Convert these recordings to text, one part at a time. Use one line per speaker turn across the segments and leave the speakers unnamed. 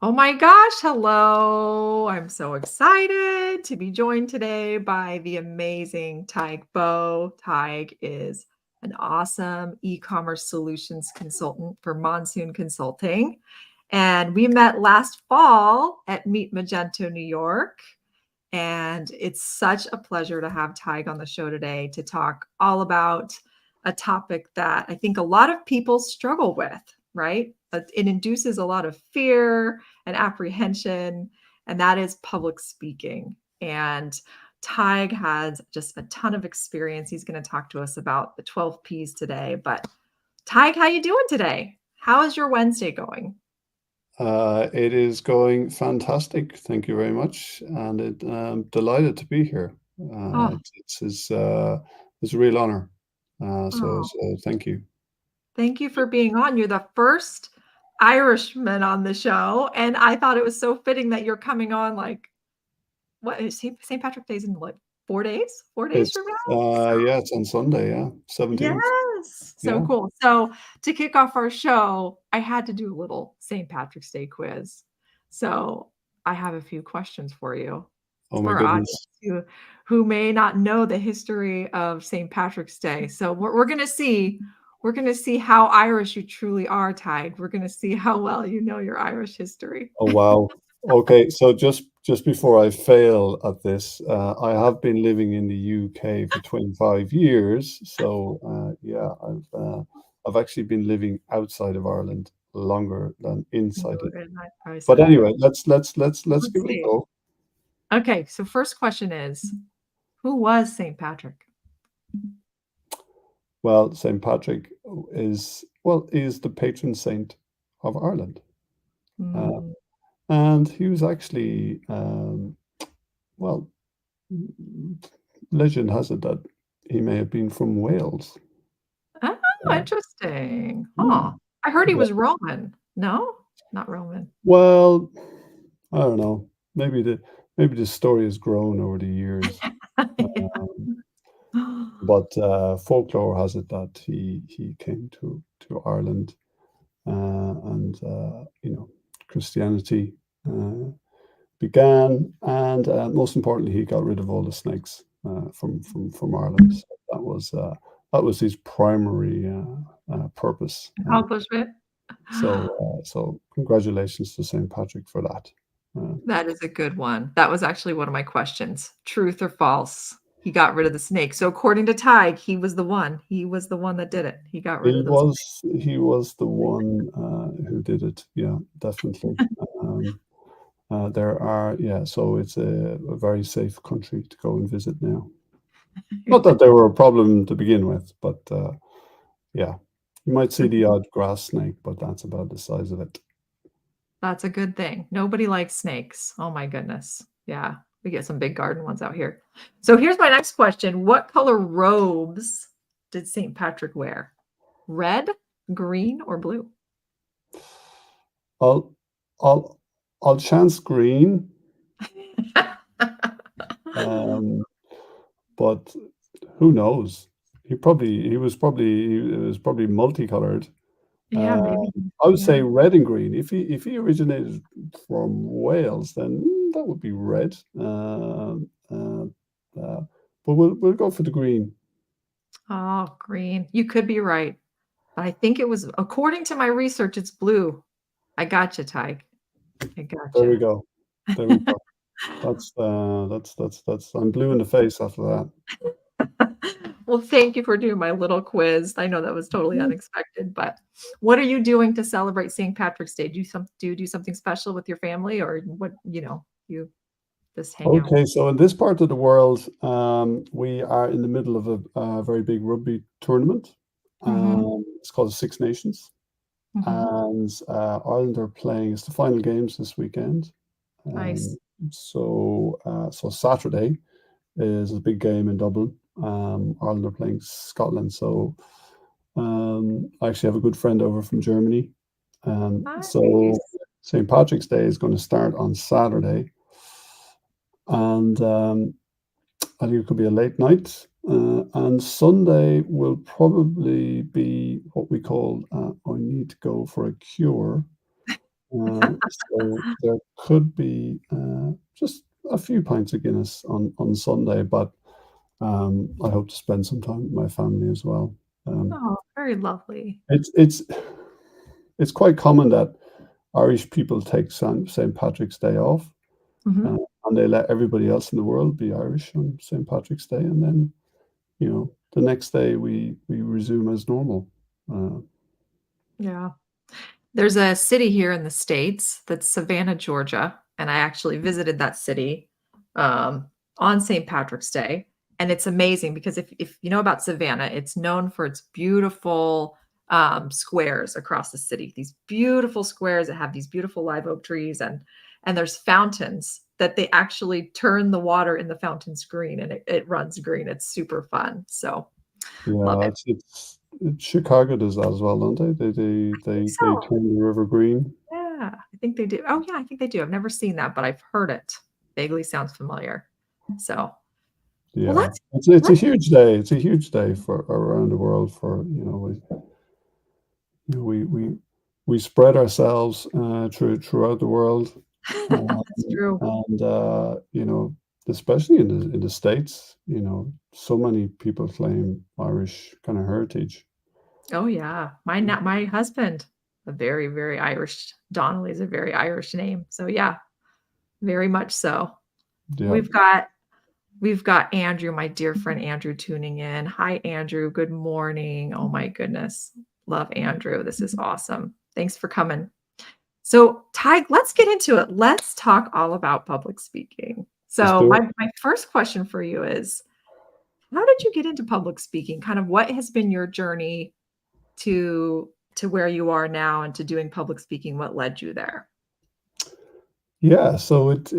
Oh my gosh, hello. I'm so excited to be joined today by the amazing Tadhg Bowe. Tadhg is an awesome e-commerce solutions consultant for Monsoon Consulting. And we met last fall at Meet Magento, New York. And it's such a pleasure to have Tadhg on the show today to talk all about a topic that I think a lot of people struggle with, right? It induces a lot of fear and apprehension, and that is public speaking. And Tadhg has just a ton of experience. He's going to talk to us about the 12 P's today. But Tadhg, how you doing today? How is your Wednesday going?
It is going fantastic. Thank you very much, and I'm delighted to be here.
Oh,
It's a real honor. So
oh,
so thank you.
thank you for being on. You're the first Irishman on the show, and I thought it was so fitting that you're coming on like what is St. Patrick's Day's in what 4 days? 4 days
It's
from now? So
yeah, it's on Sunday, yeah, 17th.
yes, so
Yeah.
cool. So to kick off our show, I had to do a little St. Patrick's Day quiz. So I have a few questions for you
Oh my
for our audience
goodness.
who may not know the history of St. Patrick's Day. So we're gonna see how Irish you truly are, Tadhg. We're gonna see how well you know your Irish history.
Oh wow. Okay, so just before I fail at this, I have been living in the UK for 25 years. So yeah, I've actually been living outside of Ireland longer than inside it.
You're in
But
Iceland.
anyway, let's
Let's
give it a
see.
go.
Okay, so first question is, who was St. Patrick?
Well, St. Patrick is the patron saint of Ireland, uh,
Hmm.
and he was actually well, legend has it that he may have been from Wales.
Oh,
Uh,
interesting.
hmm,
Huh. I heard he
yeah.
was Roman. No, not Roman.
Well, I don't know. Maybe the story has grown over the years, um, but folklore has it that he came to Ireland and Christianity uh, began, and most importantly, he got rid of all the snakes from Ireland. So that was his primary purpose.
Accomplishment.
So congratulations to St. Patrick for that. Uh,
That is a good one. That was actually one of my questions. Truth or false? He got rid of the snake. So according to Tig, he was the one. He was the one that did it. He got rid
he
of those.
was the one who did it. Yeah, definitely. Um, there are, yeah, so it's a very safe country to go and visit now. Not that they were a problem to begin with, but yeah, you might see the odd grass snake, but that's about the size of it.
That's a good thing. Nobody likes snakes. Oh my goodness. Yeah, we get some big garden ones out here. So here's my next question. What color robes did St. Patrick wear? Red, green, or blue?
I'll I'll I'll chance green, um, but who knows? It was probably multicolored.
Yeah,
Uh,
maybe.
I would say
Yeah.
red and green. If he originated from Wales, then that would be red. Uh, but we'll go for the green.
Oh, green. You could be right. But I think it was, according to my research, it's blue. I gotcha, Tyke. I
There we
gotcha.
go. There we go. That's I'm blue in the face after that.
Well, thank you for doing my little quiz. I know that was totally unexpected, but what are you doing to celebrate St. Patrick's Day? Do you do something special with your family or what, you just hang out?
Okay, so in this part of the world, we are in the middle of a very big rugby tournament.
Mhm.
It's called Six Nations,
Mhm.
and Ireland are playing. It's the final games this weekend.
Nice.
Um, so Saturday is a big game in Dublin. Ireland are playing Scotland. So I actually have a good friend over from Germany. So
Nice.
St. Patrick's Day is going to start on Saturday, and I think it could be a late night. And Sunday will probably be what we call I need to go for a cure. So there could be just a few pints of Guinness on Sunday, but I hope to spend some time with my family as well. Um,
Oh, very lovely.
it's it's it's quite common that Irish people take St. Patrick's Day off, uh,
Mhm.
and they let everybody else in the world be Irish on St. Patrick's Day, and then the next day we resume as normal. Uh,
Yeah. There's a city here in the States that's Savannah, Georgia, and I actually visited that city, on St. Patrick's Day, and it's amazing because if you know about Savannah, it's known for its beautiful, squares across the city. These beautiful squares that have these beautiful live oak trees, and there's fountains that they actually turn the water in the fountains green, and it runs green. It's super fun, so love
yeah,
it.
it's Chicago does that as well, don't they?
I think
They
so.
turn the river green.
Yeah, I think they do. Oh, yeah, I think they do. I've never seen that, but I've heard it. Vaguely sounds familiar. So, well,
Yeah, it's a
let's
huge day. It's a huge day for around the world for we spread ourselves throughout the world, um,
That's true.
and especially in the States, so many people claim Irish kind of heritage.
Oh, yeah. My husband, a very, very Irish Donnelly is a very Irish name. So, yeah, very much so.
Yeah,
We've got we've got Andrew, my dear friend Andrew tuning in. Hi, Andrew. Good morning. Oh my goodness. Love Andrew. This is awesome. Thanks for coming. So, Ty, let's get into it. Let's talk all about public speaking.
let's
So,
do it.
my first question for you is, how did you get into public speaking? Kind of what has been your journey to where you are now and to doing public speaking? What led you there?
Yeah, so it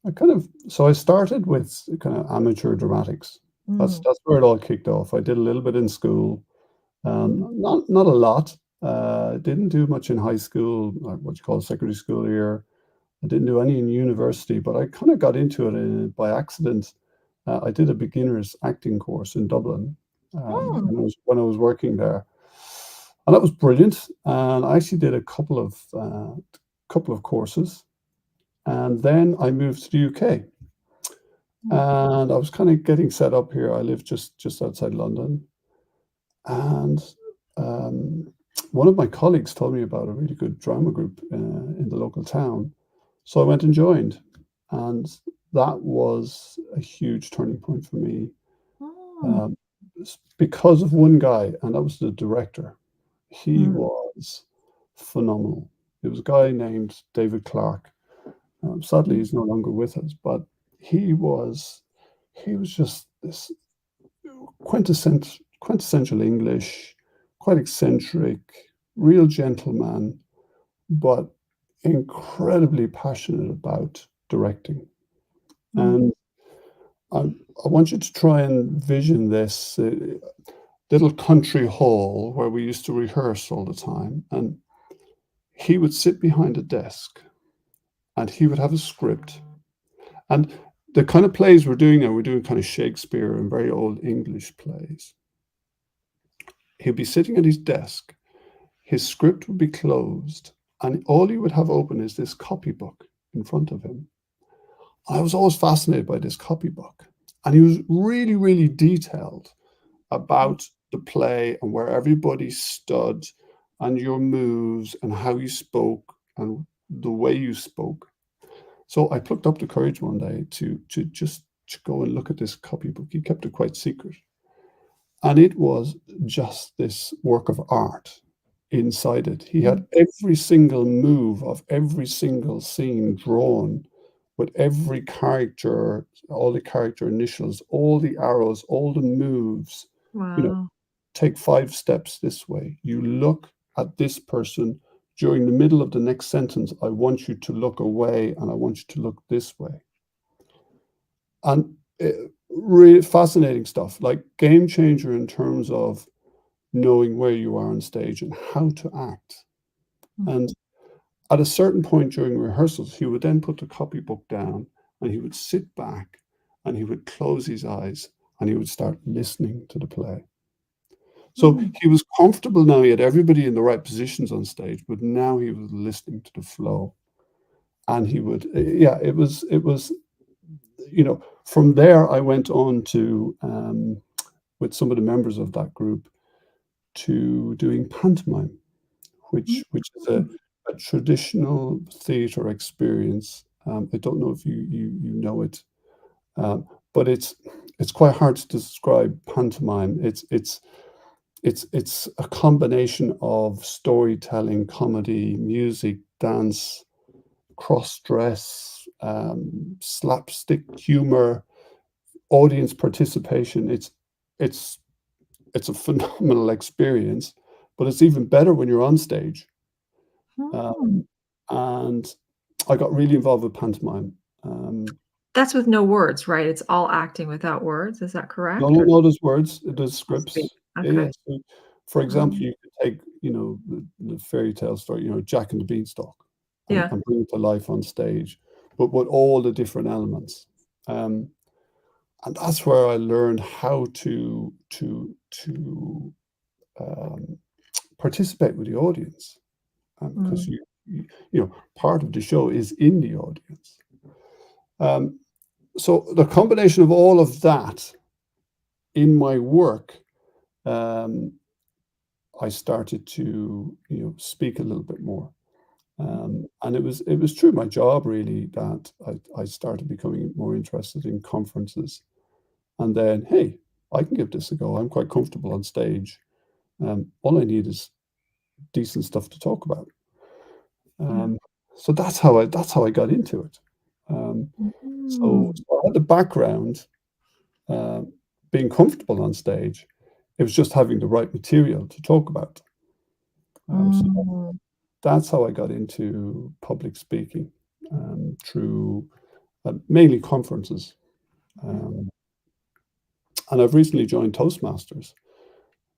I kind of so I started with kind of amateur dramatics.
Mm,
That's where it all kicked off. I did a little bit in school. Not a lot. Didn't do much in high school, like what you call secondary school here. I didn't do any in university, but I kind of got into it by accident. I did a beginner's acting course in Dublin
mm,
when I was working there, and that was brilliant. And I actually did a couple of courses, and then I moved to the UK,
mm,
and I was kind of getting set up here. I live just outside London, and um, one of my colleagues told me about a really good drama group in the local town. So I went and joined, and that was a huge turning point for me
mm,
um, because of one guy, and that was the director. He
mm,
was phenomenal. It was a guy named David Clark. Sadly,
mm,
he's no longer with us, but he was he was just this quintessential English, quite eccentric, real gentleman, but incredibly passionate about directing.
mm.
And I, I want you to try and vision this little country hall where we used to rehearse all the time. And he would sit behind a desk and he would have a script. And the kind of plays we're doing now, we're doing kind of Shakespeare and very old English plays. He'd be sitting at his desk, his script would be closed, and all he would have open is this copybook in front of him. I was always fascinated by this copybook. And he was really, really detailed about the play and where everybody stood and your moves and how you spoke and the way you spoke. So I plucked up the courage one day to just to go and look at this copybook. He kept it quite secret. And it was just this work of art inside it. He
Mm.
had every single move of every single scene drawn with every character, all the character initials, all the arrows, all the moves. You know,
Wow.
take 5 steps this way. You look at this person during the middle of the next sentence. I want you to look away and I want you to look this way. And really fascinating stuff, like game changer in terms of knowing where you are on stage and how to act.
Mm,
And at a certain point during rehearsals, he would then put the copybook down and he would sit back and he would close his eyes and he would start listening to the play. So
Mm.
he was comfortable now. He had everybody in the right positions on stage, but now he was listening to the flow. And he would, yeah, it was, from there I went on to, with some of the members of that group, to doing pantomime, which is
Mm.
a traditional theatre experience. I don't know if you know it, um, but it's quite hard to describe pantomime. It's a combination of storytelling, comedy, music, dance, cross-dress, slapstick humor, audience participation. It's it's a phenomenal experience, but it's even better when you're on stage.
Mm.
Um, and I got really involved with pantomime. Um,
That's with no words, right? It's all acting without words, is that
no,
correct?
no,
Or
no, there's words, there's
I'll speak.
scripts. Yeah, yeah.
Okay.
So, for example,
Um,
you could take, the fairy tale story, Jack and the Beanstalk, and,
yeah.
and bring it to life on stage, but with all the different elements. Um, and that's where I learned how to um, participate with the audience, because
Mm.
part of the show is in the audience. Um, so the combination of all of that in my work, um, I started to speak a little bit more, and it was through my job really that I started becoming more interested in conferences, and then hey, I can give this a go. I'm quite comfortable on stage. All I need is decent stuff to talk about.
Yeah.
Um, so that's how I got into it. Um, so,
Mm.
so I had the background, uh, being comfortable on stage. It was just having the right material to talk about. So
Mm.
that's how I got into public speaking, through mainly conferences. Um, and I've recently joined Toastmasters,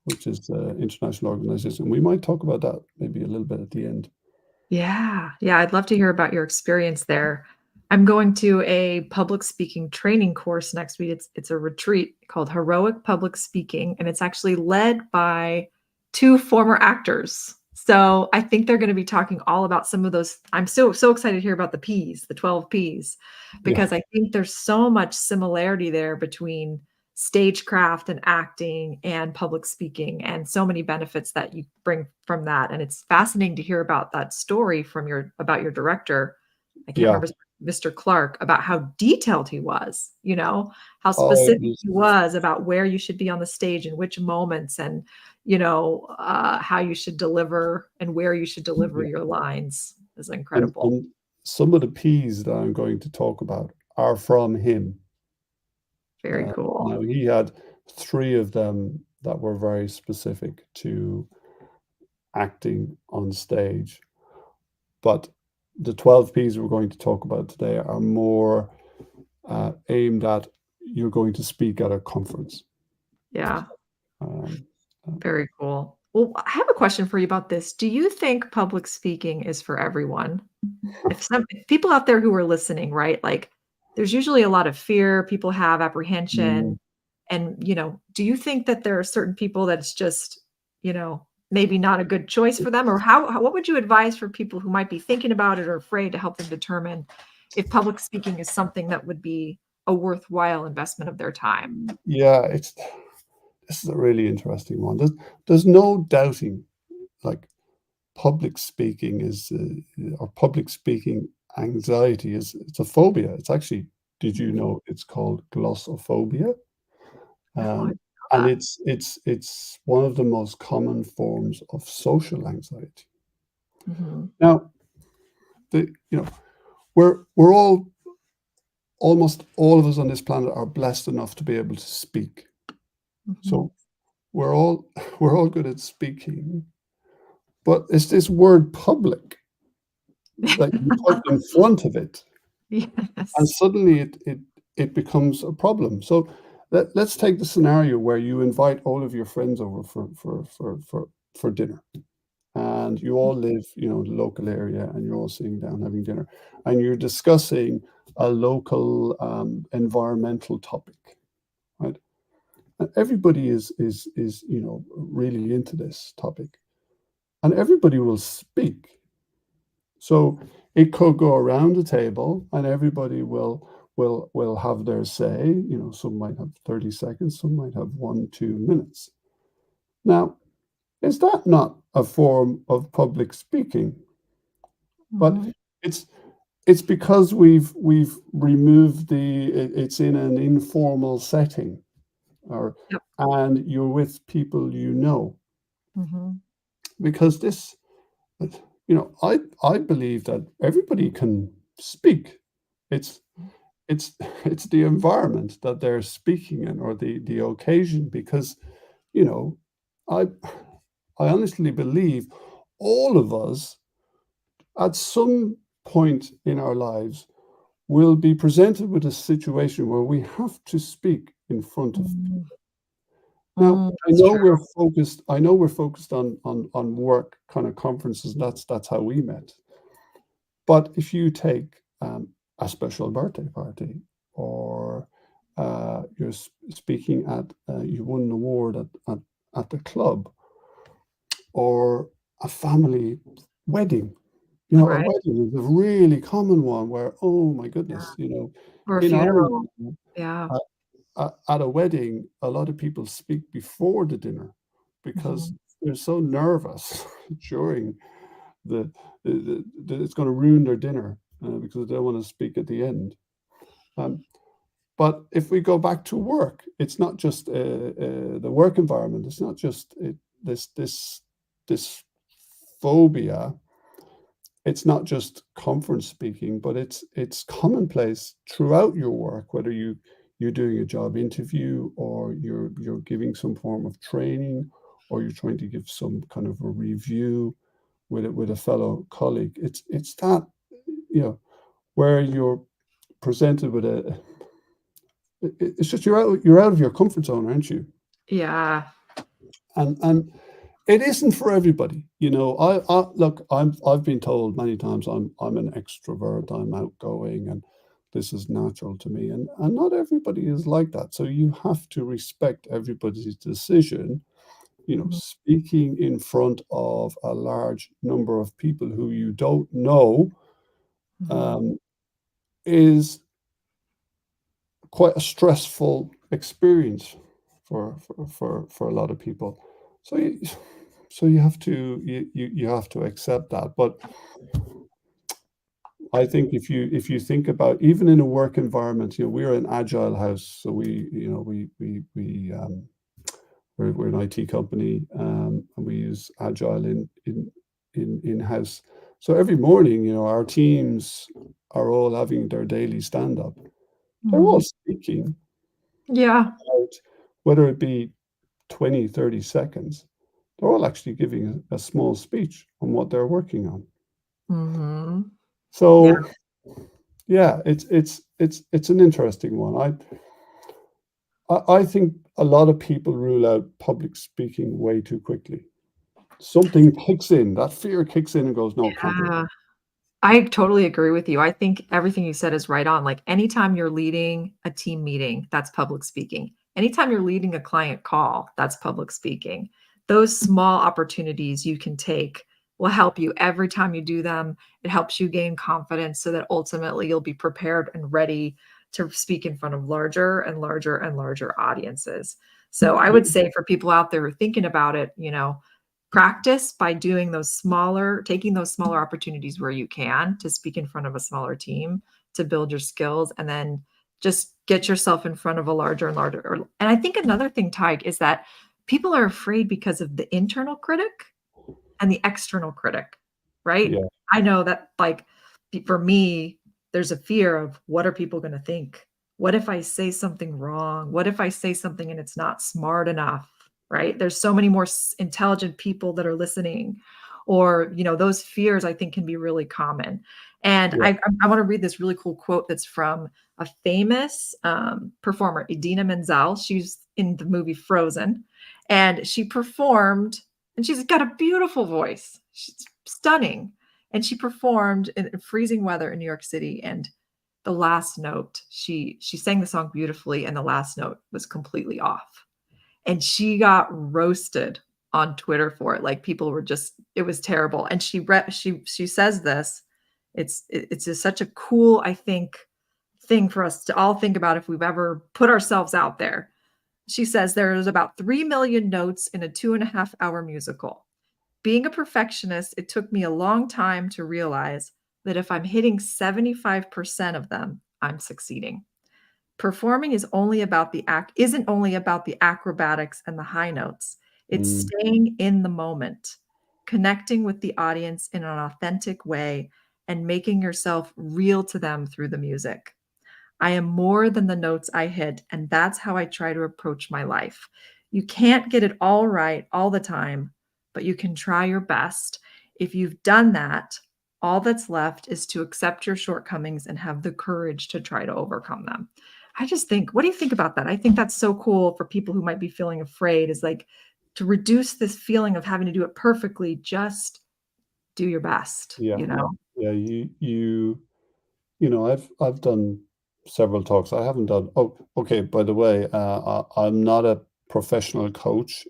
which is the international organization. We might talk about that maybe a little bit at the end.
Yeah. Yeah, I'd love to hear about your experience there. I'm going to a public speaking training course next week. It's a retreat called Heroic Public Speaking, and it's actually led by 2 former actors. So, I think they're gonna be talking all about some of those. I'm so excited to hear about the Ps, the 12 Ps,
Yeah,
because I think there's so much similarity there between stagecraft and acting and public speaking, and so many benefits that you bring from that. And it's fascinating to hear about that story from your about your director. I can't
yeah.
remember, Mr. Clark, about how detailed he was, how
Oh, it
specific
was,
he was about where you should be on the stage and which moments, and how you should deliver and where you should deliver
yeah.
your lines is
And,
incredible.
and some of the P's that I'm going to talk about are from him.
Very cool.
Now, he had three of them that were very specific to acting on stage, but the 12 P's we're going to talk about today are more aimed at you're going to speak at a conference.
Yeah.
Um, uh,
Very cool. Well, I have a question for you about this. Do you think public speaking is for everyone? If people out there who are listening, right? Like, there's usually a lot of fear, people have
mm,
apprehension, and, do you think that there are certain people that it's just, maybe not a good choice for them? Or what would you advise for people who might be thinking about it or afraid, to help them determine if public speaking is something that would be a worthwhile investment of their time?
yeah, this is a really interesting one. There's no doubting, like, public speaking or public speaking anxiety it's a phobia. It's actually, did you
Mhm.
know it's called glossophobia?
No, I didn't
Um,
know
and
that.
it's one of the most common forms of social anxiety.
Mhm.
Now, the you know we're all, almost all of us on this planet are blessed enough to be able to speak.
Mhm.
So we're all we're all good at speaking, but it's this word public that you put in front of it, and
Yes.
suddenly it becomes a problem. So let's take the scenario where you invite all of your friends over for dinner, and you all live, in the local area, and you're all sitting down having dinner, and you're discussing a local environmental topic, right? And everybody is really into this topic, and everybody will speak. So it could go around the table, and everybody will have their say. Some might have 30 seconds, some might have 1-2 minutes. Now, is that not a form of public speaking? But
Mhm.
it's it's because we've removed it's in an informal setting, or
Yep.
and you're with people
Mhm.
because this, I believe that everybody can speak. It's it's it's the environment that they're speaking in, or the occasion, because you know I I honestly believe all of us at some point in our lives will be presented with a situation where we have to speak in front of
Mhm.
people. Now,
That's true.
I know we're focused on work kind of conferences, and that's how we met. But if you take a special birthday party, or you're speaking you won an award at the club, or a family wedding. A
Right.
wedding is a really common one where, oh my
Yeah.
goodness,
Or a
in
funeral.
Ireland,
Yeah.
uh, at a wedding, a lot of people speak before the dinner because
Mhm.
they're so nervous during the, it's going to ruin their dinner, because they don't want to speak at the end. Um, but if we go back to work, it's not just the work environment. It's not just this phobia. It's not just conference speaking, but it's commonplace throughout your work, whether you're doing a job interview, or you're giving some form of training, or you're trying to give some kind of a review with a fellow colleague. It's that, where you're presented with it's just you're out of your comfort zone, aren't you?
Yeah.
And it isn't for everybody. I look, I've been told many times I'm an extrovert, I'm outgoing, and this is natural to me. And not everybody is like that. So you have to respect everybody's decision.
Mhm.
Speaking in front of a large number of people who you don't know,
Mhm.
um, is quite a stressful experience for a lot of people. So you have to you have to accept that. But I think if you think about, even in a work environment, we're an agile house, so we're an IT company, and we use agile in house. So every morning, our teams are all having their daily stand up. They're all
Mhm.
speaking
Yeah.
out, whether it be 20, 30 seconds. They're all actually giving a small speech on what they're working on.
Mhm. Yeah.
So yeah, it's an interesting one. I think a lot of people rule out public speaking way too quickly. Something kicks in, that fear kicks in and goes, no, can't do it.
Yeah. I totally agree with you. I think everything you said is right on. Like anytime you're leading a team meeting, that's public speaking. Anytime you're leading a client call, that's public speaking. Those small opportunities you can take will help you every time you do them. It helps you gain confidence so that ultimately you'll be prepared and ready to speak in front of larger and larger and larger audiences. So I would say for people out there who are thinking about it, practice by taking those smaller opportunities where you can to speak in front of a smaller team to build your skills, and then just get yourself in front of a larger and larger. And I think another thing, Tig, is that people are afraid because of the internal critic and the external critic, right?
Yeah,
I know that, like, for me, there's a fear of what are people going to think? What if I say something wrong? What if I say something and it's not smart enough? Right? There's so many more intelligent people that are listening, or those fears I think can be really common. And
yeah.
I want to read this really cool quote that's from a famous performer, Idina Menzel. She's in the movie Frozen, and she performed, and she's got a beautiful voice. She's stunning. And she performed in freezing weather in New York City. And the last note, she sang the song beautifully, and the last note was completely off. and she got roasted on Twitter for it. Like people were just, it was terrible. And she says this. It's just such a cool, I think, thing for us to all think about if we've ever put ourselves out there. She says there's about 3 million notes in a 2.5 hour musical. Being a perfectionist, it took me a long time to realize that if I'm hitting 75% of them, I'm succeeding. Performing is only about the act isn't only about the acrobatics and the high notes. It's
Mm,
staying in the moment, connecting with the audience in an authentic way, and making yourself real to them through the music. I am more than the notes I hit, and that's how I try to approach my life. You can't get it all right all the time, but you can try your best. If you've done that, all that's left is to accept your shortcomings and have the courage to try to overcome them. I just think, what do you think about that? I think that's so cool for people who might be feeling afraid, is like to reduce this feeling of having to do it perfectly, just do your best,
yeah,
you know?
yeah. I've done several talks. I haven't done. Oh, okay. By the way, I'm not a professional coach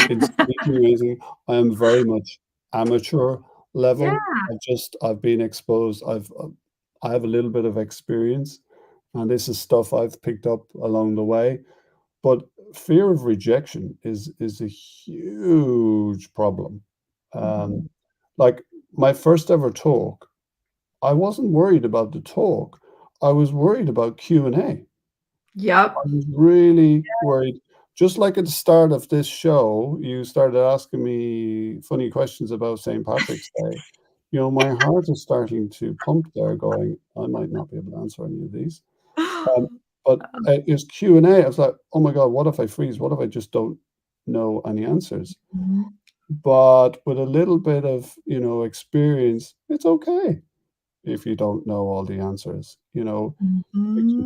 in speaking or anything. I am very much amateur
Yeah.
level. I've been exposed. I have a little bit of experience, and this is stuff I've picked up along the way. But fear of rejection is a huge problem. Um,
Mhm.
like my first ever talk, I wasn't worried about the talk. I was worried about Q&A. I
Yep.
was really worried. Just like at the start of this show, you started asking me funny questions about St. Patrick's Day. My heart is starting to pump there, going, I might not be able to answer any of these. Um, but it was Q&A. I was like, oh my God, what if I freeze? What if I just don't know any answers?
Mhm.
But with a little bit of, experience, it's okay if you don't know all the answers. You can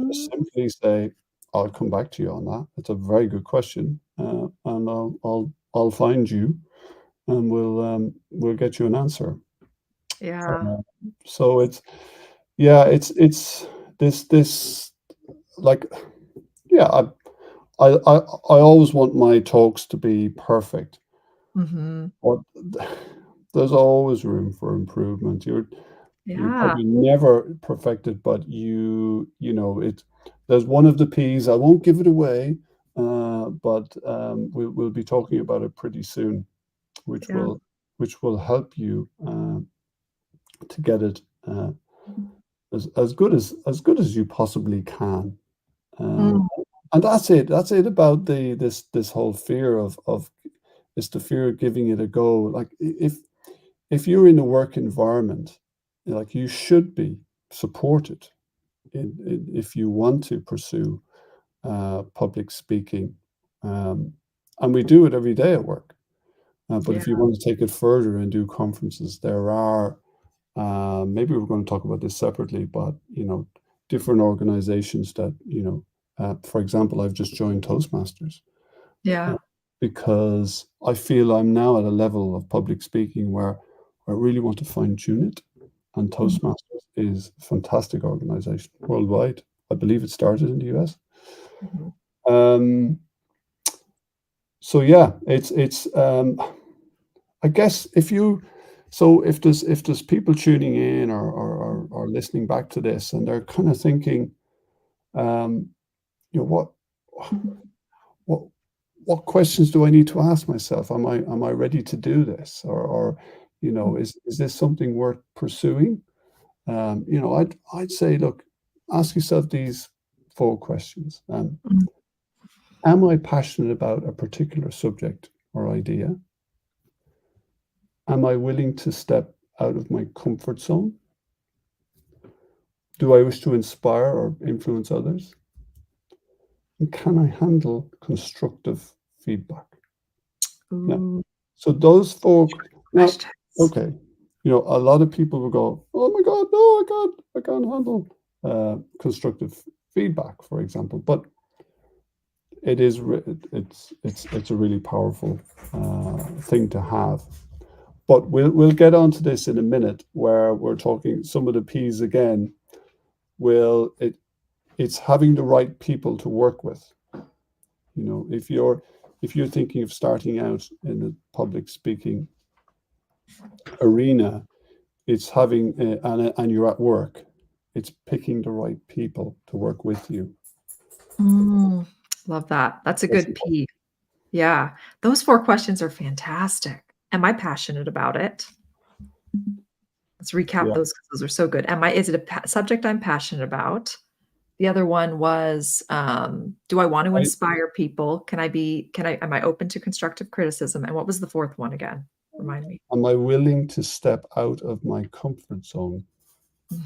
just
Mhm.
simply say, "I'll come back to you on that. It's a very good question, and I'll find you, and we'll get you an answer."
Yeah.
Uh, so it's this like yeah, I always want my talks to be perfect,
Mhm.
but there's always room for improvement. You're
Yeah.
probably never perfected, but there's one of the P's. I won't give it away, but we'll be talking about it pretty soon, which
Yeah.
will help you to get it as good as you possibly can. Um,
Mm.
and that's it. That's it about this whole fear of is the fear of giving it a go. Like if you're in a work environment, like you should be supported if you want to pursue public speaking. Um, and we do it every day at work. But
Yeah.
if you want to take it further and do conferences, there are, maybe we're going to talk about this separately, but, different organizations that, for example, I've just joined Toastmasters uh,
Yeah.
because I feel I'm now at a level of public speaking where I really want to fine tune it. And
Mhm.
Toastmasters is a fantastic organization worldwide. I believe it started in the US.
Mhm.
Um, so yeah, it's I guess if there's people tuning in or listening back to this and they're kind of thinking, um, what
Mhm.
what what questions do I need to ask myself? Am I ready to do this? Or is this something worth pursuing? I'd say, look, ask yourself these four questions.
Mhm.
Am I passionate about a particular subject or idea? Am I willing to step out of my comfort zone? Do I wish to inspire or influence others? And can I handle constructive feedback? Now,
Ooh,
so those four. Now,
questions.
okay, a lot of people will go, "Oh my God, no, I can't handle constructive feedback," for example. But it's a really powerful thing to have. But we'll get onto this in a minute, where we're talking some of the P's again. Will it's having the right people to work with. If you're if you're thinking of starting out in the public speaking arena, it's having, and you're at work, it's picking the right people to work with you.
Mm, love that. That's a
That's
good P. Yeah. Those 4 questions are fantastic. Am I passionate about it? Let's recap
yeah.
those 'cause those are so good. Is it a subject I'm passionate about? The other one was, do I want to
I,
inspire people? Am I open to constructive criticism? And what was the 4th one again? Remind me.
am I willing to step out of my comfort zone?
Mm,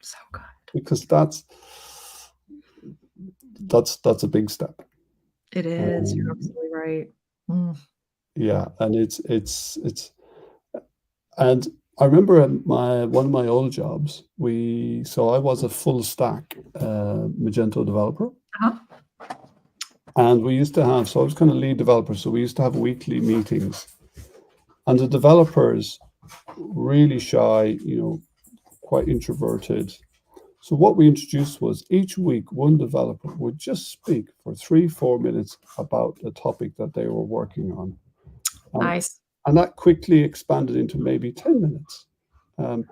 so good.
Because that's a big step.
It is. You're
Um,
absolutely right. Mm.
yeah, and and I remember at one of my old jobs, so I was a full stack Magento developer,
Uh-huh.
and we used to have, so I was kind of lead developer, so we used to have weekly meetings, and the developers really shy, quite introverted. So what we introduced was each week one developer would just speak for 3-4 minutes about the topic that they were working on.
Nice.
And that quickly expanded into maybe 10 minutes. And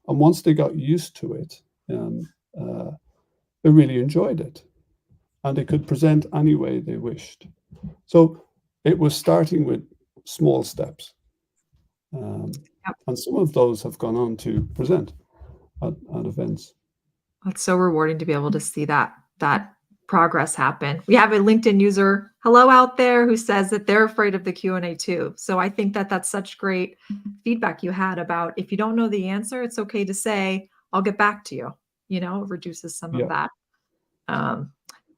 once they got used to it, they really enjoyed it. And they could present any way they wished. So it was starting with small steps.
Yep.
And some of those have gone on to present at events.
That's so rewarding to be able to see that progress happen. We have a LinkedIn user, hello out there, who says that they're afraid of the Q&A too. So I think that that's such great feedback you had about if you don't know the answer, it's okay to say, I'll get back to you. It reduces some of
Yeah.
that.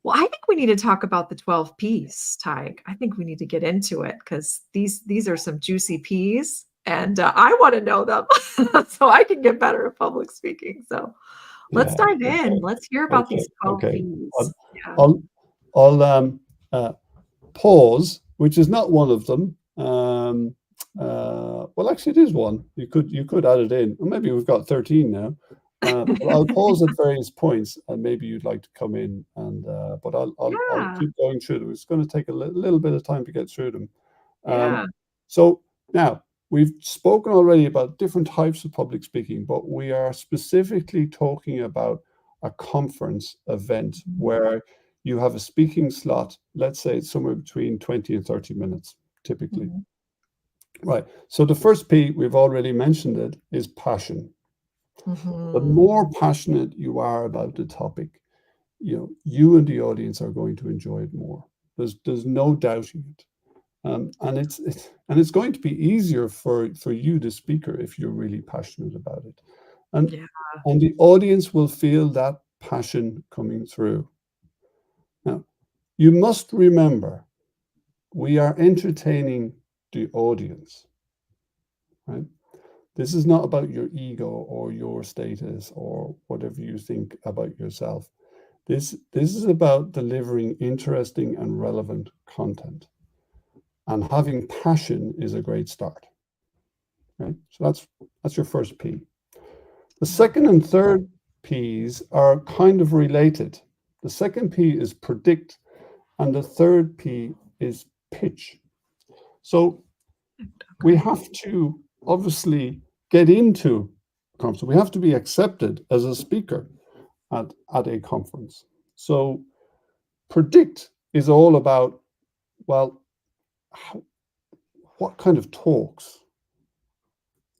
Well, I think we need to talk about the 12 Ps, Tadhg. I think we need to get into it because these are some juicy Ps, and I want to know them so I can get better at public speaking. So let's
Yeah.
dive in.
Okay.
Let's hear about these 12
Okay.
Ps. Yeah.
I'll pause, which is not one of them. Well, actually, it is one. You could add it in, or maybe we've got 13 now. But I'll pause at various points, and maybe you'd like to come in, and but I'll
Yeah.
keep going through them. It's going to take a little bit of time to get through them.
Yeah.
So now we've spoken already about different types of public speaking, but we are specifically talking about a conference event where you have a speaking slot. Let's say it's somewhere between 20 and 30 minutes, typically.
Mhm.
Right. So the first P, we've already mentioned it, is passion. The
Mhm.
more passionate you are about the topic, you and the audience are going to enjoy it more. There's no doubting it. And it's going to be easier for you, the speaker, if you're really passionate about it. And
Yeah.
and the audience will feel that passion coming through. Now, you must remember, we are entertaining the audience, right? This is not about your ego or your status or whatever you think about yourself. This is about delivering interesting and relevant content. And having passion is a great start. Right? So that's your first P. The second and third P's are kind of related. The second P is predict, and the third P is pitch. So we have to obviously get into conference. We have to be accepted as a speaker at a conference. So predict is all about, well, what kind of talks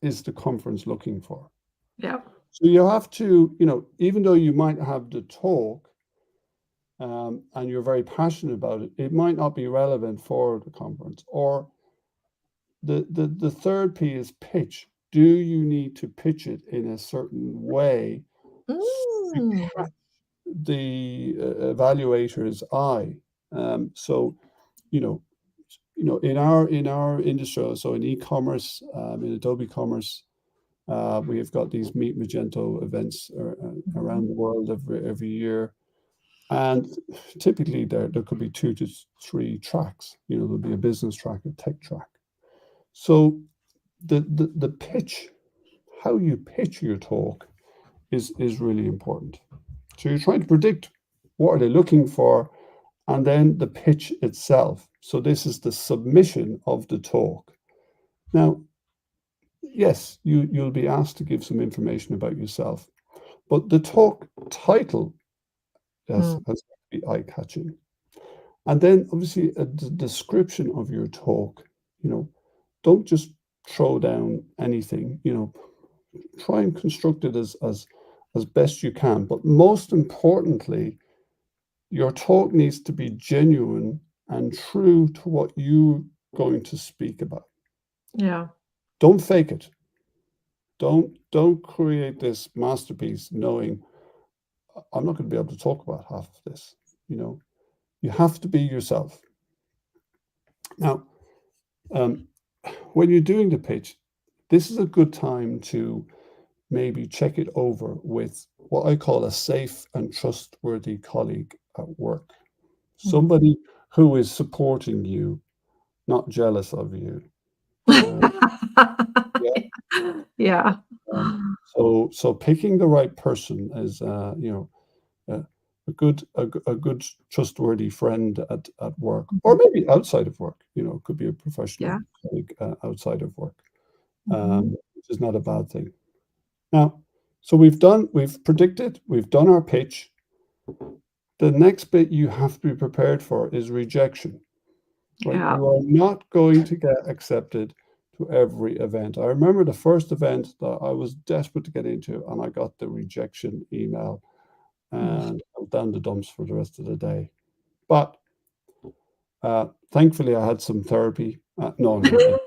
is the conference looking for?
Yeah.
So you have to, even though you might have the talk and you're very passionate about it, it might not be relevant for the conference. Or the third P is pitch. Do you need to pitch it in a certain way to
Mm.
catch the evaluator's eye? So, you know, in our industry, so in e-commerce, in Adobe Commerce, we have got these Meet Magento events around the world every year. And typically there could be 2 to 3 tracks. There'll be a business track, a tech track. So the pitch, how you pitch your talk is really important. So you're trying to predict what are they looking for, and then the pitch itself. So this is the submission of the talk. Now, yes, you'll be asked to give some information about yourself, but the talk title
Mm,
has to be eye-catching. And then obviously a description of your talk, you know, don't just throw down anything, you know, try and construct it as best you can. But most importantly, your talk needs to be genuine and true to what you're going to speak about.
yeah.
Don't fake it. Don't create this masterpiece knowing I'm not going to be able to talk about half of this. You know, you have to be yourself. Now, um, when you're doing the pitch, this is a good time to maybe check it over with what I call a safe and trustworthy colleague at work.
Mm.
Somebody who is supporting you, not jealous of you. Uh, yeah.
Yeah.
So picking the right person is, you know, uh, a good trustworthy friend at work, or
Mhm.
maybe outside of work. You know, it could be a
Yeah.
professional colleague outside of work,
Mhm.
which is not a bad thing. Now, so we've predicted, we've done our pitch. The next bit you have to be prepared for is rejection, right?
Yeah.
You are not going to get accepted to every event. I remember the first event that I was desperate to get into, and I got the rejection email,
Mm.
and I was down the dumps for the rest of the day. But thankfully, I had some therapy. No, I didn't.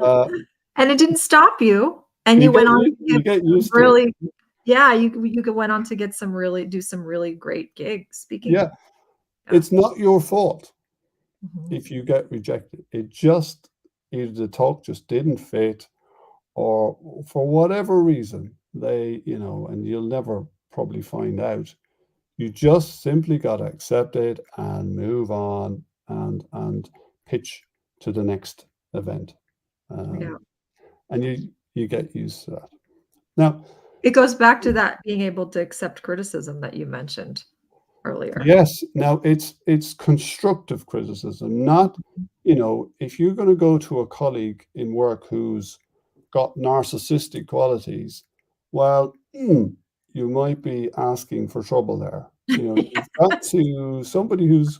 Uh,
And it didn't stop you, and
you
you
get
went on to
you
give
get
some
used to it.
really yeah, you went on to get some really do some really great gigs, speaking.
Yeah,
Yeah.
it's not your fault
Mhm.
if you get rejected. It just either the talk just didn't fit, or for whatever reason they, you know, and you'll never probably find out. You just simply got to accept it and move on and pitch to the next event,
Yeah.
um, and you get used to that. Now,
It goes back to that being able to accept criticism that you mentioned earlier.
yes, now it's constructive criticism, not,
Mhm.
you know, if you're going to go to a colleague in work who's got narcissistic qualities, well, you might be asking for trouble there. You know, you've got to somebody who's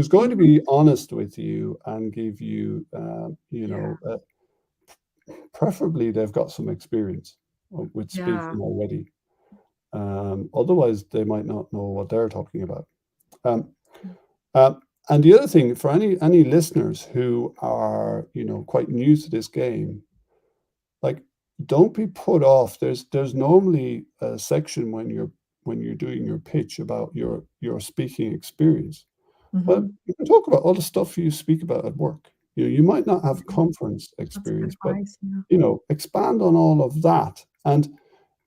going to
Mhm.
be honest with you and give you, you
Yeah.
know, preferably they've got some experience with
Yeah.
speaking already. Otherwise, they might not know what they're talking about. Um, uh, and the other thing for any listeners who are, you know, quite new to this game, like, don't be put off. There's normally a section when you're doing your pitch about your speaking experience. But
Mhm.
you can talk about all the stuff you speak about at work. You know, you might not have
Mhm.
conference
That's good
experience, but
advice, yeah.
you know, expand on all of that. And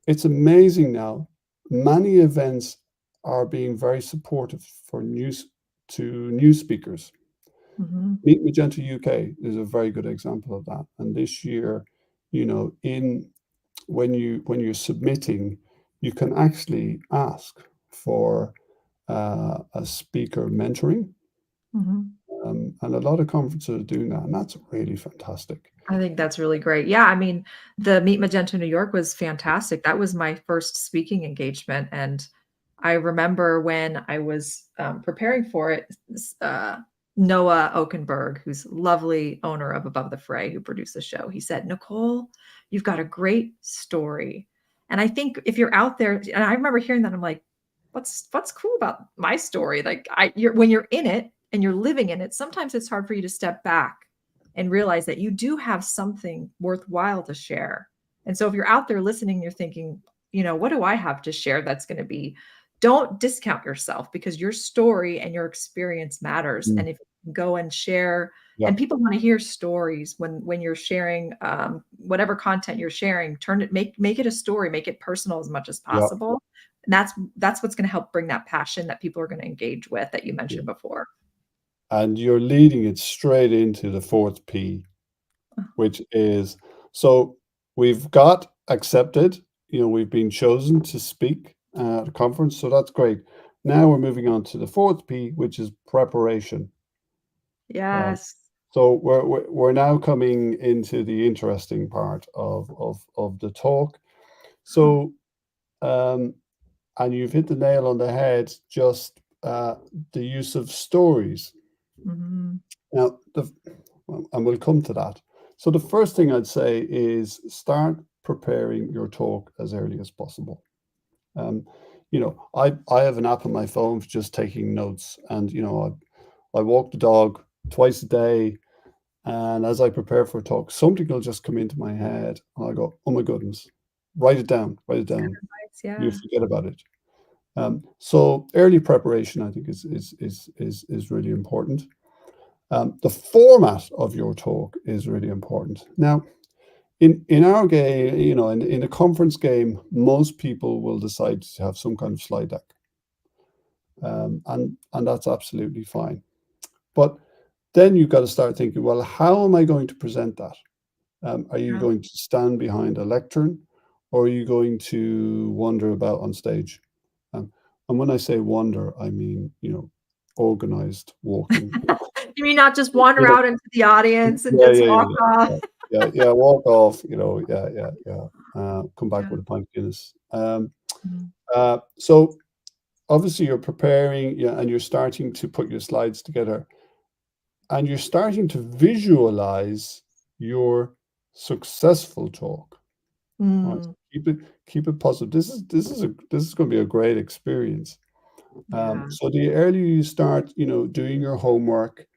it's amazing now. Many events are being very supportive for new speakers.
Mhm.
Meet Magenta UK is a very good example of that. And this year, you know, in when you're submitting, you can actually ask for a speaker mentoring,
Mhm.
and a lot of conferences are doing that, and that's really fantastic.
I think that's really great. Yeah, I mean, the Meet Magenta New York was fantastic. That was my first speaking engagement, and I remember when I was, preparing for it, Noah Okenberg, who's lovely owner of Above the Fray, who produced the show, he said, "Nicole, you've got a great story." And I think if you're out there and I remember hearing that, I'm like, "What's cool about my story?" Like, you're when you're in it and you're living in it, sometimes it's hard for you to step back and realize that you do have something worthwhile to share. And so if you're out there listening, you're thinking, what do I have to share that's going to be, don't discount yourself because your story and your experience matters.
Mm,
And if you can go and share,
yeah,
and people want to hear stories when you're sharing whatever content you're sharing, turn it, make it a story, make it personal as much as
yeah,
possible. And that's what's going to help bring that passion that people are going to engage with that you
yeah.
mentioned before.
And you're leading it straight into the fourth P, which is so we've got accepted, you know, we've been chosen to speak at a conference, so that's great. Now we're moving on to the fourth P, which is preparation. Um,
Yes.
so we're now coming into the interesting part of the talk.
Oh,
So, and you've hit the nail on the head, just the use of stories.
mhm.
Now, and we'll come to that. So the first thing I'd say is start preparing your talk as early as possible. Um, I have an app on my phone for just taking notes, and I walk the dog twice a day, and as I prepare for a talk, something will just come into my head, and I go, "Oh my goodness, write it down, write it down."
Nice,
You
yeah.
forget about it. So early preparation, I think, is really important. The format of your talk is really important. Now, in our game, in a conference game, most people will decide to have some kind of slide deck, and that's absolutely fine. But then you've got to start thinking, well, how am I going to present that? Are you
Yeah.
going to stand behind a lectern, or are you going to wander about on stage? Um, and when I say wander, I mean, organized walking.
You mean not just wander out into the audience and
Yeah,
just
yeah,
walk
yeah,
off?
yeah, yeah, yeah. Walk off, yeah, yeah, yeah. Come back
Yeah.
with a pint of Guinness.
Mhm.
So obviously you're preparing, yeah, and you're starting to put your slides together, and you're starting to visualize your successful talk. Right.
Mm,
Keep it positive. This is going to be a great experience.
yeah.
So the earlier you start, doing your homework,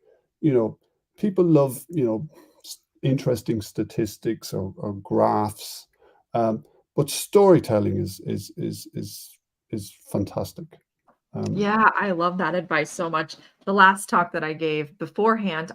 you know, people love, interesting statistics or graphs, um, but storytelling is fantastic. Um,
Yeah, I love that advice so much. The last talk that I gave beforehand,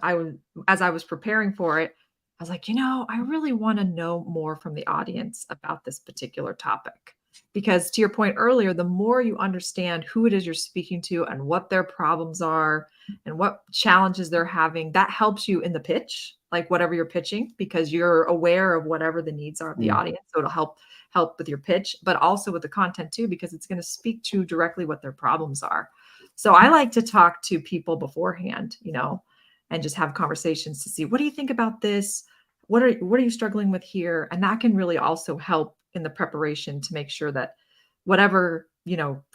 as I was preparing for it, I was like, I really want to know more from the audience about this particular topic. Because to your point earlier, the more you understand who it is you're speaking to and what their problems are and what challenges they're having, that helps you in the pitch, like whatever you're pitching, because you're aware of whatever the needs are of the
mm,
audience. So it'll help with your pitch, but also with the content too, because it's going to speak to directly what their problems are. So I like to talk to people beforehand, and just have conversations to see, what do you think about this? What are you struggling with here? And that can really also help in the preparation to make sure that whatever,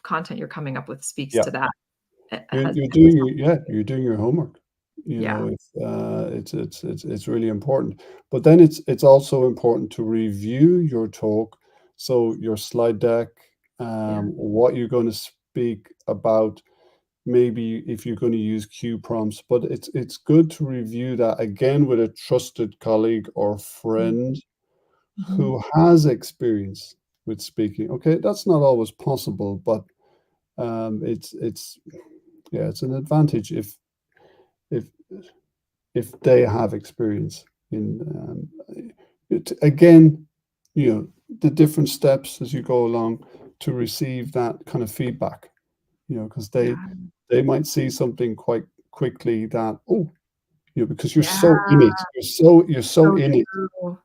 content you're coming up with speaks
yeah,
to that.
you're
Has
you're doing your yeah, you're doing your homework.
Yeah.
It's really important. But then it's also important to review your talk, so your slide deck,
Yeah.
what you're going to speak about, maybe if you're going to use cue prompts, but it's good to review that again with a trusted colleague or friend
Mm-hmm.
who has experience with speaking. Okay, that's not always possible, but it's yeah, it's an advantage if if they have experience in again, the different steps as you go along to receive that kind of feedback, because they
Yeah.
they might see something quite quickly that, oh, because you're
Yeah.
so in it, you're so
So
in it.
true.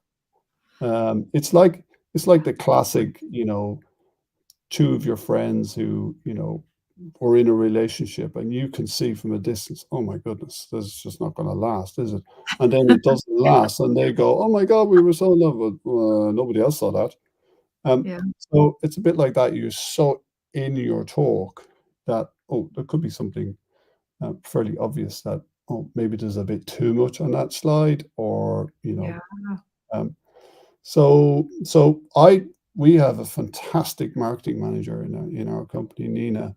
It's like the classic, two of your friends who, were in a relationship, and you can see from a distance, oh my goodness, this is just not going to last, is it? And then it doesn't last, and they go, oh my God, we were so in love, but nobody else saw that.
Yeah.
So it's a bit like that. You're so in your talk that, oh, there could be something fairly obvious that, oh, maybe there's a bit too much on that slide, or,
Yeah.
um, so we have a fantastic marketing manager in our company, Nina,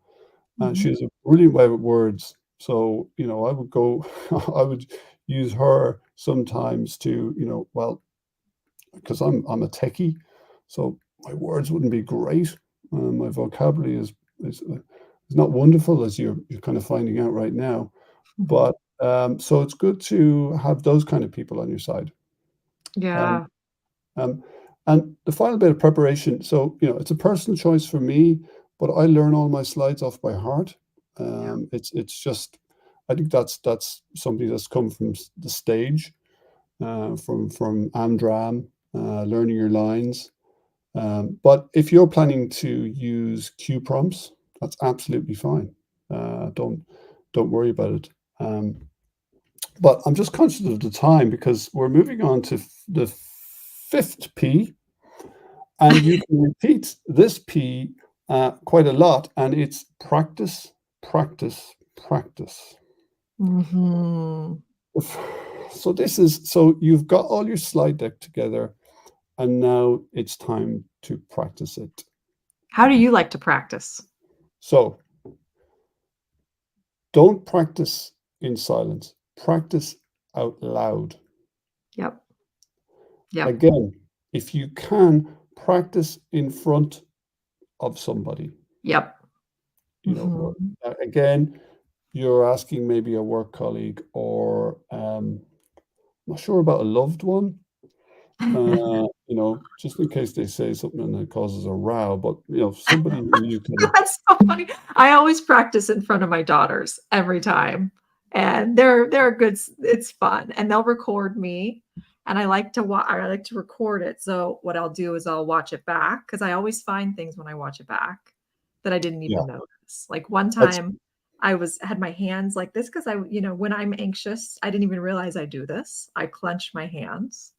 and she
Mhm.
has a brilliant way with words. So, I would go, I would use her sometimes to, well, because I'm a techie, so my words wouldn't be great. My vocabulary is not wonderful, as you're kind of finding out right now.
Mhm.
But so it's good to have those kind of people on your side. Um,
Yeah.
um, and the final bit of preparation. So, it's a personal choice for me, but I learn all my slides off by heart.
Yeah.
It's just, I think that's something that's come from the stage, from Amdram, learning your lines. But if you're planning to use cue prompts, that's absolutely fine. Don't worry about it. Um, But I'm just conscious of the time because we're moving on to the fifth P, and you can repeat this P quite a lot, and it's practice, practice, practice.
Mhm.
So this is, so you've got all your slide deck together, and now it's time to practice it.
How do you like to practice?
So don't practice in silence, practice out loud.
Yep. Yep.
Again, if you can, practice in front of somebody.
Yep.
You know,
Mhm.
again, you're asking maybe a work colleague or not sure about a loved one, just in case they say something that causes a row, but somebody who you can,
That's so funny. I always practice in front of my daughters every time, and they're good it's fun, and they'll record me, and I like to record it, so what I'll do is I'll watch it back because I always find things when I watch it back that I didn't
yeah,
even notice. Like, one
that's
time, had my hands like this because when I'm anxious, I didn't even realize I do this. I clench my hands.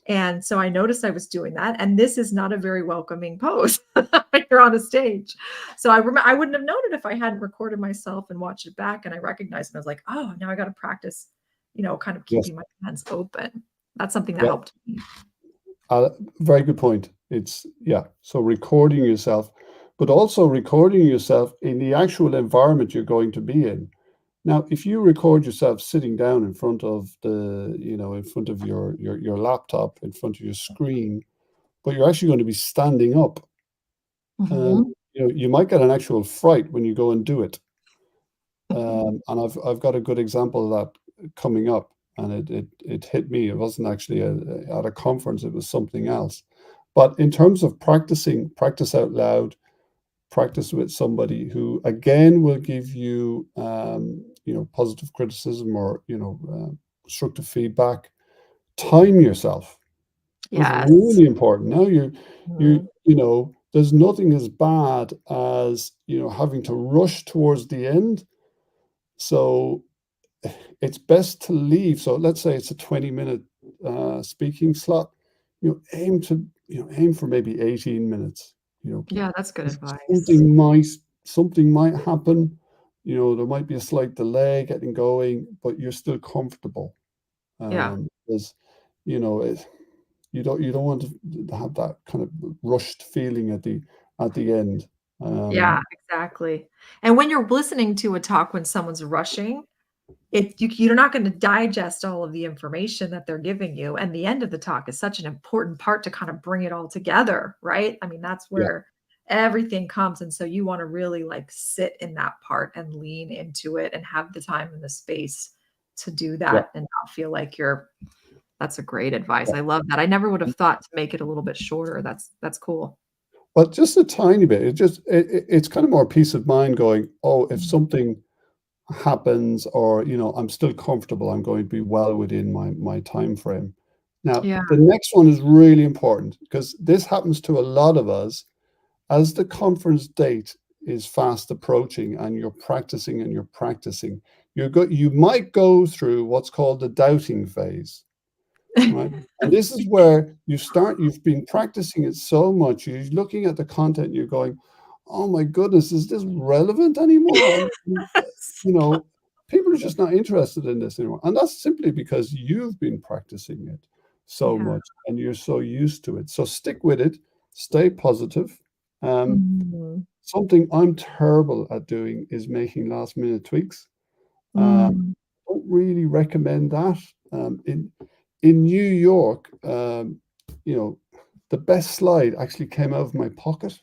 And so I noticed I was doing that, and this is not a very welcoming pose when you're on a stage. So I wouldn't have known it if I hadn't recorded myself and watched it back, and I recognized it. I was like, "Oh, now I gotta practice, kind of
yes,
keeping my hands open." That's something that
yeah,
helped me.
uh, very good point. It's yeah, so recording yourself, but also recording yourself in the actual environment you're going to be in. Now, if you record yourself sitting down in front of in front of your laptop, in front of your screen, but you're actually going to be standing up, um,
Mhm.
you might get an actual fright when you go and do it. And I've got a good example of that coming up, and it hit me. It wasn't actually at a conference; it was something else. But in terms of practicing, practice out loud, practice with somebody who again will give you positive criticism or constructive feedback. Time yourself. That's
Yes.
really important. Now
Mhm.
there's nothing as bad as having to rush towards the end. So it's best to leave. So let's say it's a 20-minute speaking slot. Aim for maybe 18 minutes. You know,
Yeah, that's good
'Cause
advice.
something might happen, there might be a slight delay getting going, but you're still comfortable.
Yeah.
Because, it you don't want to have that kind of rushed feeling at the end.
Yeah,
Um,
exactly. And when you're listening to a talk when someone's rushing, you're not gonna digest all of the information that they're giving you, and the end of the talk is such an important part to kind of bring it all together, right? I mean, that's
yeah,
where everything comes, and so you wanna really, like, sit in that part and lean into it and have the time and the space to do
yeah,
that and not feel like you're that's a great advice,
yeah.
I love that. I never would have thought to make it a little bit shorter. That's cool.
But just a tiny bit. It's kind of more peace of mind going, "Oh, if
Mhm.
something happens or, I'm still comfortable, I'm going to be well within my time frame." Now,
Yeah.
the next one is really important because this happens to a lot of us as the conference date is fast approaching and you're practicing. You might go through what's called the doubting phase, right? And this is where you've been practicing it so much, you're looking at the content, you're going, "Oh my goodness, is this relevant anymore?" You know, people are just not interested in this anymore. And that's simply because you've been practicing it so
Yeah.
much and you're so used to it. So stick with it, stay positive. Um,
Mhm.
Something I'm terrible at doing is making last minute tweaks.
Mm.
Don't really recommend that. In New York, you know, the best slide actually came out of my pocket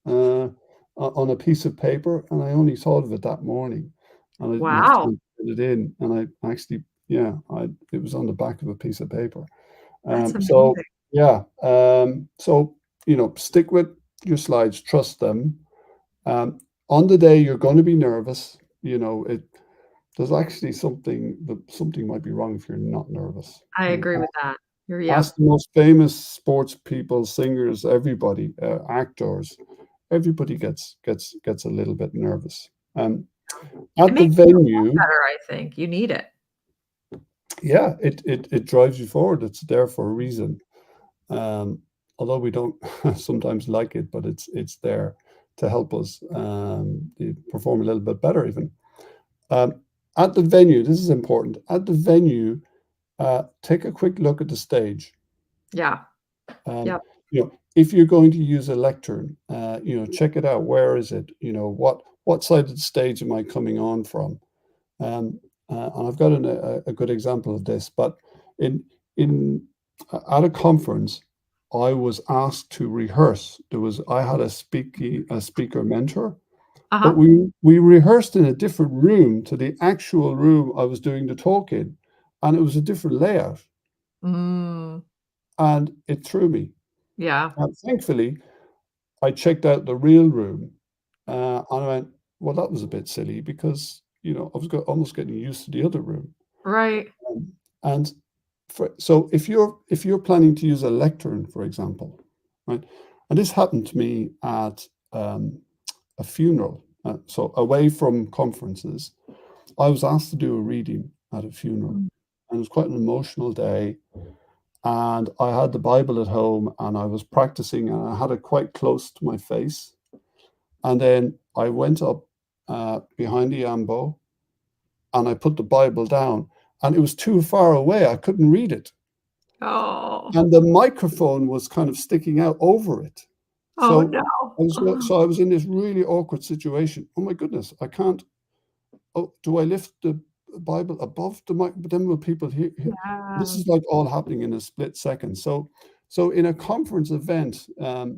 uh, on a piece of paper, and I only thought of it that morning, and I didn't have
Wow,
time to put it in. And I actually, yeah, it was on the back of a piece of paper.
that's
So
amazing.
yeah, stick with your slides, trust them. Um, on the day you're going to be nervous. There's actually something might be wrong if you're not nervous.
I agree with that.
Ask
Yep.
the most famous sports people, singers, everybody, actors. Everybody gets a little bit nervous.
It
At the
makes you feel
venue,
better, I think. You need it.
Yeah, it drives you forward. It's there for a reason. Um, Although we don't sometimes like it, but it's there to help us perform a little bit better even. Um, at the venue, this is important. At the venue, take a quick look at the stage.
Yeah.
Um,
Yep.
if you're going to use a lectern, check it out. Where is it? What side of the stage am I coming on from? Um, and I've got a good example of this. But in in at a conference, I was asked to rehearse. I had a speaker mentor, but
Uh-huh.
we rehearsed in a different room to the actual room I was doing the talk in, and it was a different layout,
Mm.
and it threw me.
Yeah.
And thankfully, I checked out the real room, and I went, well, that was a bit silly because I was almost getting used to the other room.
Right.
And so if you're planning to use a lectern, for example, right, and this happened to me at a funeral. So away from conferences, I was asked to do a reading at a funeral,
Mm.
and it was quite an emotional day. And I had the Bible at home, and I was practicing, and I had it quite close to my face. And then I went up behind the ambo, and I put the Bible down, and it was too far away. I couldn't read it.
Oh.
And the microphone was kind of sticking out over it.
Oh,
So
no.
I was in this really awkward situation. Oh my goodness, I can't. Oh, do I lift the Bible above the mic? But then will people hear? This
Yeah.
is like all happening in a split second. So in a conference event,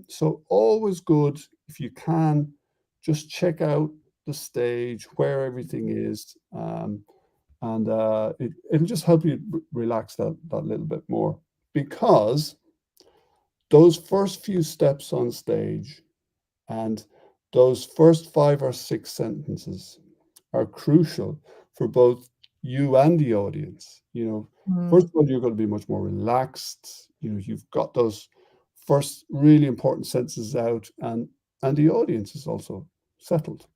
so always good if you can just check out the stage where everything is, and it'll just help you relax that little bit more, because those first few steps on stage and those first 5 or 6 sentences are crucial for both you and the audience. First
Mm.
of all, you're going to be much more relaxed. You've got those first really important sentences out, and the audience is also settled.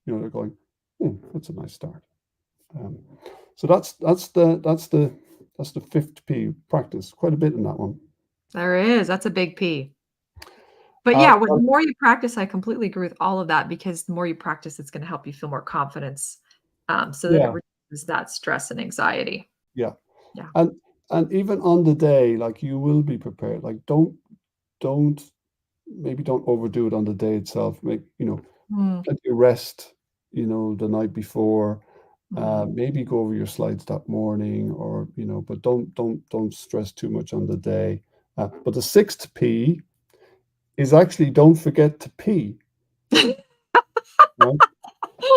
They're going, oh, that's a nice start. Um, so that's the fifth P, practice. Quite a bit in that one.
There is. That's a big P. But
Uh,
yeah, with the
but
more you practice, I completely agree with all of that because the more you practice, it's gonna help you feel more confidence, so that it
yeah,
reduces that stress and anxiety.
yeah,
Yeah.
and even on the day, like, you will be prepared. Like, don't maybe don't overdo it on the day itself. Make
Mm.
plenty of rest. The night before.
Mhm.
Maybe go over your slides that morning, or but don't stress too much on the day. But the sixth P is actually don't forget to pee. Right?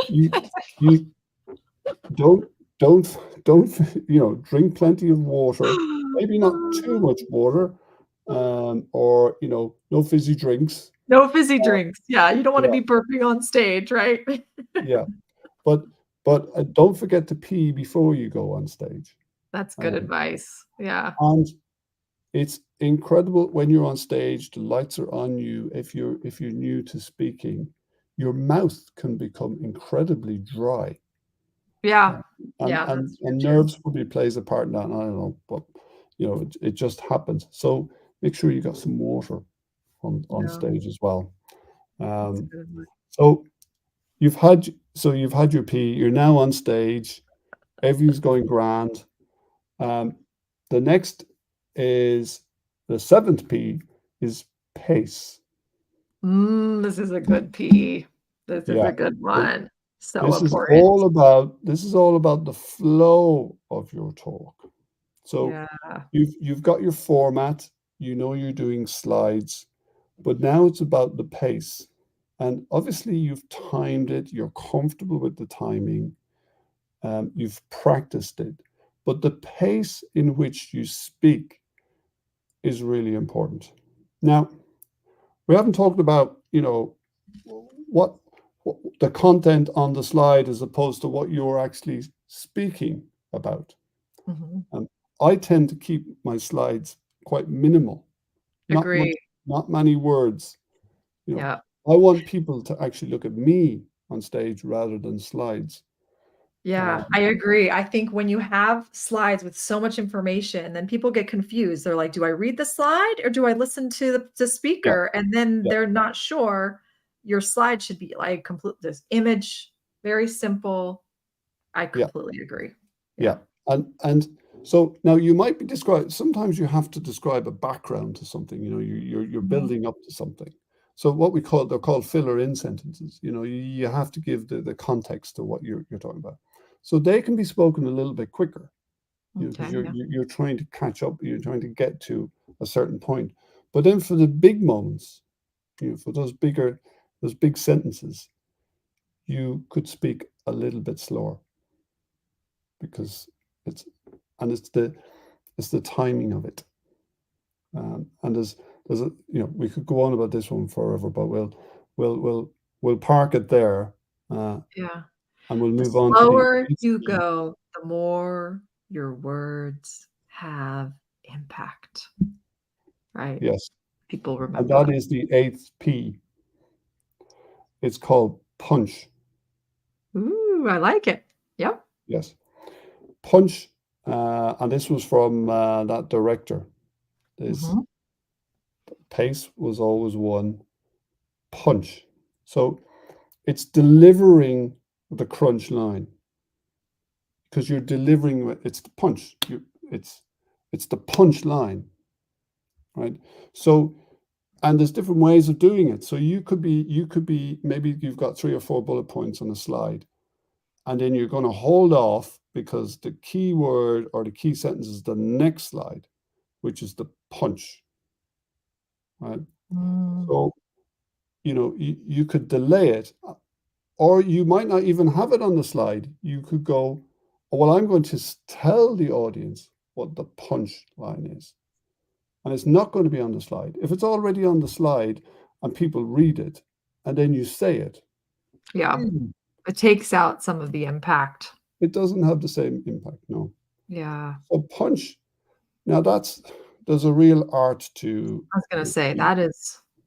You you don't don't don't drink plenty of water. Maybe not too much water, or no fizzy drinks.
No fizzy drinks. Yeah, you don't wanna
Yeah,
be burping on stage, right?
yeah. But don't forget to pee before you go on stage.
That's good
Um,
advice. Yeah.
and it's incredible when you're on stage, the lights are on you. If you're new to speaking, your mouth can become incredibly dry.
Yeah.
Uh, and
Yeah,
and
that's true
and
too.
nerves probably plays a part in that. And I don't know, but it just happens. So make sure you got some water on
Yeah,
stage as well.
that's
Um,
good advice.
so you've had your pee. You're now on stage. Everything's going grand. Um, the next is the seventh P is pace.
This is a good P. This is
Yeah.
a good
Th-
one. So
This is
important.
all about the flow of your talk. So
Yeah.
you've got your format, you're doing slides, but now it's about the pace. And obviously you've timed it, you're comfortable with the timing, you've practiced it. But the pace in which you speak is really important. Now, we haven't talked about, what, what the content on the slide as opposed to what you're actually speaking about.
Mhm.
Um, I tend to keep my slides quite minimal, not much,
Agree.
not many words. You know,
Yeah.
I want people to actually look at me on stage rather than slides.
Yeah, I agree. I think when you have slides with so much information, then people get confused. They're like, "Do I read the slide or do I listen to the
Yeah,
speaker?" And then
yeah,
they're not sure. Your slide should be like complete this image, very simple. I
yeah,
completely agree.
yeah.
Yeah.
And so now you might be described. Sometimes you have to describe a background to something. You know, you're
Mhm.
building up to something. So what they're called filler in sentences. You know, you have to give the context to what you're talking about. So they can be spoken a little bit quicker. You know, because
Okay, yeah.
you're trying to catch up. You're trying to get to a certain point. But then for the big moments, you know, for those big sentences, you could speak a little bit slower because it's and it's the timing of it. And there's a you know we could go on about this one forever, but we'll we'll we'll park it there, uh,
Yeah.
and we'll
The
move on to the
slower
eighth
you
P.
go, the more your words have impact, right?
Yes,
People
and
remember
that
them.
is the eighth P. It's called punch.
Ooh, I like it. Yep.
Yes, punch. And this was from that director. This
Mhm.
pace was always one punch. So it's delivering the crunch line because you're delivering it's the punch. It's the punch line, right? So and there's different ways of doing it. So you could be maybe you've got 3 or 4 bullet points on a slide, and then you're going to hold off because the key word or the key sentence is the next slide, which is the punch, right?
Mm,
So you know you could delay it, or you might not even have it on the slide. You could go, "Oh, well, I'm going to tell the audience what the punch line is." And it's not going to be on the slide. If it's already on the slide and people read it and then you say it,
yeah.
mm,
It takes out some of the impact.
it doesn't have the same impact. No.
Yeah.
So punch, now there's a real art
I was gonna say
to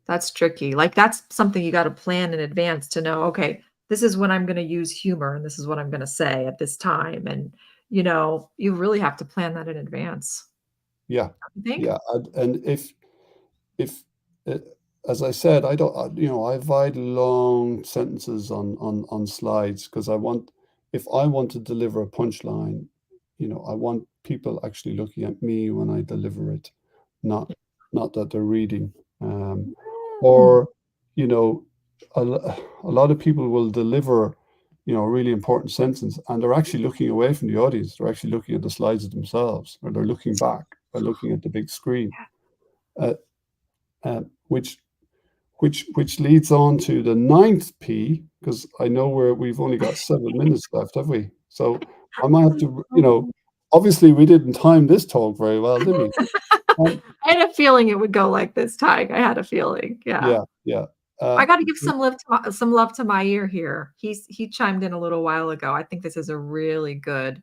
that's tricky. Like, that's something you gotta plan in advance to know, "Okay, this is when I'm gonna use humor, and this is what I'm gonna say at this time," and, you really have to plan that in advance,
yeah,
don't you think?
yeah. And if uh, as I said, I don't, you know, I avoid long sentences on slides because if I want to deliver a punchline, you know, I want people actually looking at me when I deliver it, not not that they're reading.
Mm.
Or, you know, a lot of people will deliver, you know, a really important sentence and they're actually looking away from the audience. They're actually looking at the slides themselves, or they're looking back, or looking at the big screen. Uh, which which leads on to the ninth P, because I know we've only got 7 minutes left, have we? So I might have to, you know, obviously we didn't time this talk very well, did we? Um,
I had a feeling it would go like this, Tig. I had a feeling, yeah.
yeah, yeah.
I
Um,
gotta give some love to my ear here. He chimed in a little while ago. I think this is a really good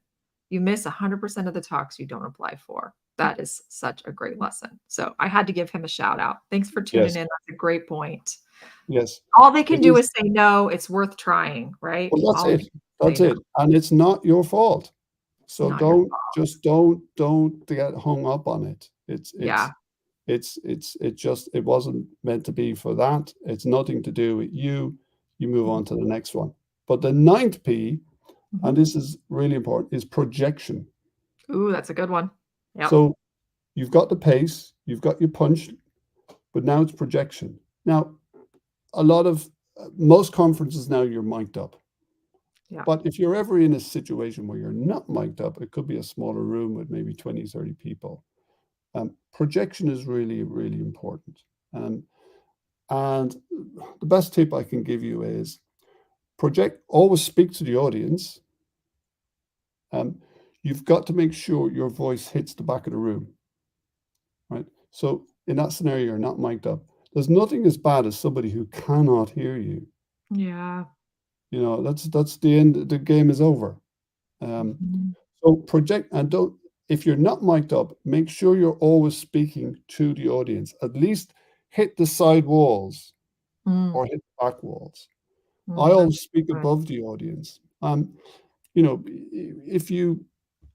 you miss 100% of the talks you don't apply for. That is such a great lesson. So, I had to give him a shout out. Thanks for tuning
yes,
in. That's a great point.
yes.
All they can
It
do
is.
is say, "No, it's worth trying," right?
Well, that's
All
it.
they can say
That's
no.
it. And it's not your fault. So
Not your
don't get hung up on it.
yeah.
It wasn't meant to be for that. It's nothing to do with you. You move
Mhm.
on to the next one. But the ninth P, and
Mhm.
this is really important, is projection.
Ooh, that's a good one. Yep.
So you've got the pace, you've got your punch, but now it's projection. Now, a lot of most conferences now you're mic'd up.
Yeah.
But if you're ever in a situation where you're not mic'd up, it could be a smaller room with maybe 20, 30 people. Projection is really, really important. Um, and the best tip I can give you is always speak to the audience. Um, you've got to make sure your voice hits the back of the room, right? So in that scenario, you're not mic'd up. There's nothing as bad as somebody who cannot hear you.
Yeah.
You know, that's the end. The game is over. Um,
Mhm.
so project and don't. If you're not mic'd up, make sure you're always speaking to the audience. At least hit the side walls
Mm,
or hit the back walls. I
that's
always speak
good.
above the audience. you know, if you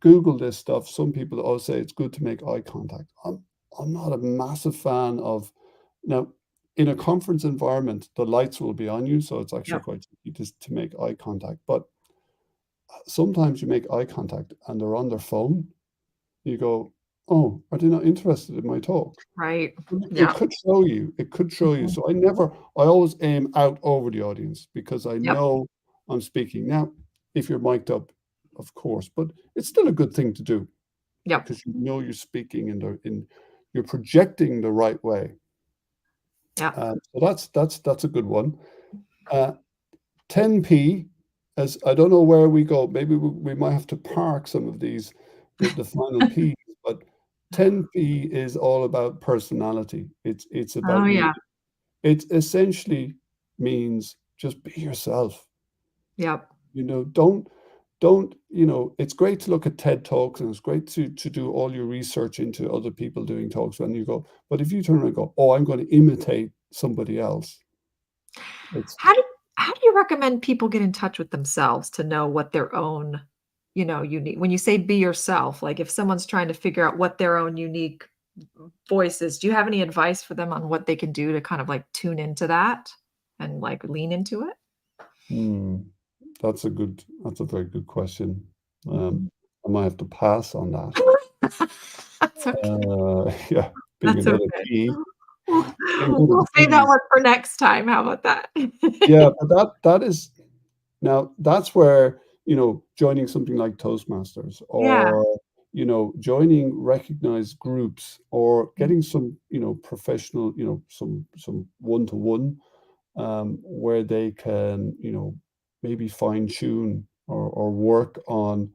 Google this stuff, some people always say it's good to make eye contact. I'm not a massive fan of now in a conference environment, the lights will be on you, so it's actually
Yep.
quite tricky to make eye contact. But sometimes you make eye contact and they're on their phone. You go, oh, are they not interested in my talk?
Right.
It
Yep.
could show you. It could show you.
Mhm.
So I always aim out over the audience because I
Yep.
know I'm speaking. Now, if you're mic'd up, of course, but it's still a good thing to do
Yep.
because you know you're speaking you're projecting the right way.
Yep.
So that's a good one. Uh, 10p, as I don't know where we go. Maybe we might have to park some of these, the final P's, but 10p is all about personality. It's
Oh,
about you.
yeah.
It essentially means just be yourself.
Yep.
You know, don't, it's great to look at TED Talks and it's great to do all your research into other people doing talks when you go, but if you turn around and go, oh, I'm going to imitate somebody else, it's
How do how do you recommend people get in touch with themselves to know what their own, unique when you say be yourself, like if someone's trying to figure out what their own unique voice is, do you have any advice for them on what they can do to kind of like tune into that and like lean into it?
hmm, that's a very good question. Um,
Mhm.
I might have to pass on that.
That's okay.
Yeah, being
That's
another
okay.
P,
We'll
getting good
we'll
at
save that
P's.
one for next time. How about that?
Yeah, but that is now that's where, joining something like Toastmasters
Yeah.
or, joining recognized groups or
Mhm.
getting some, professional, some one-to-one, where they can, maybe fine tune or work on,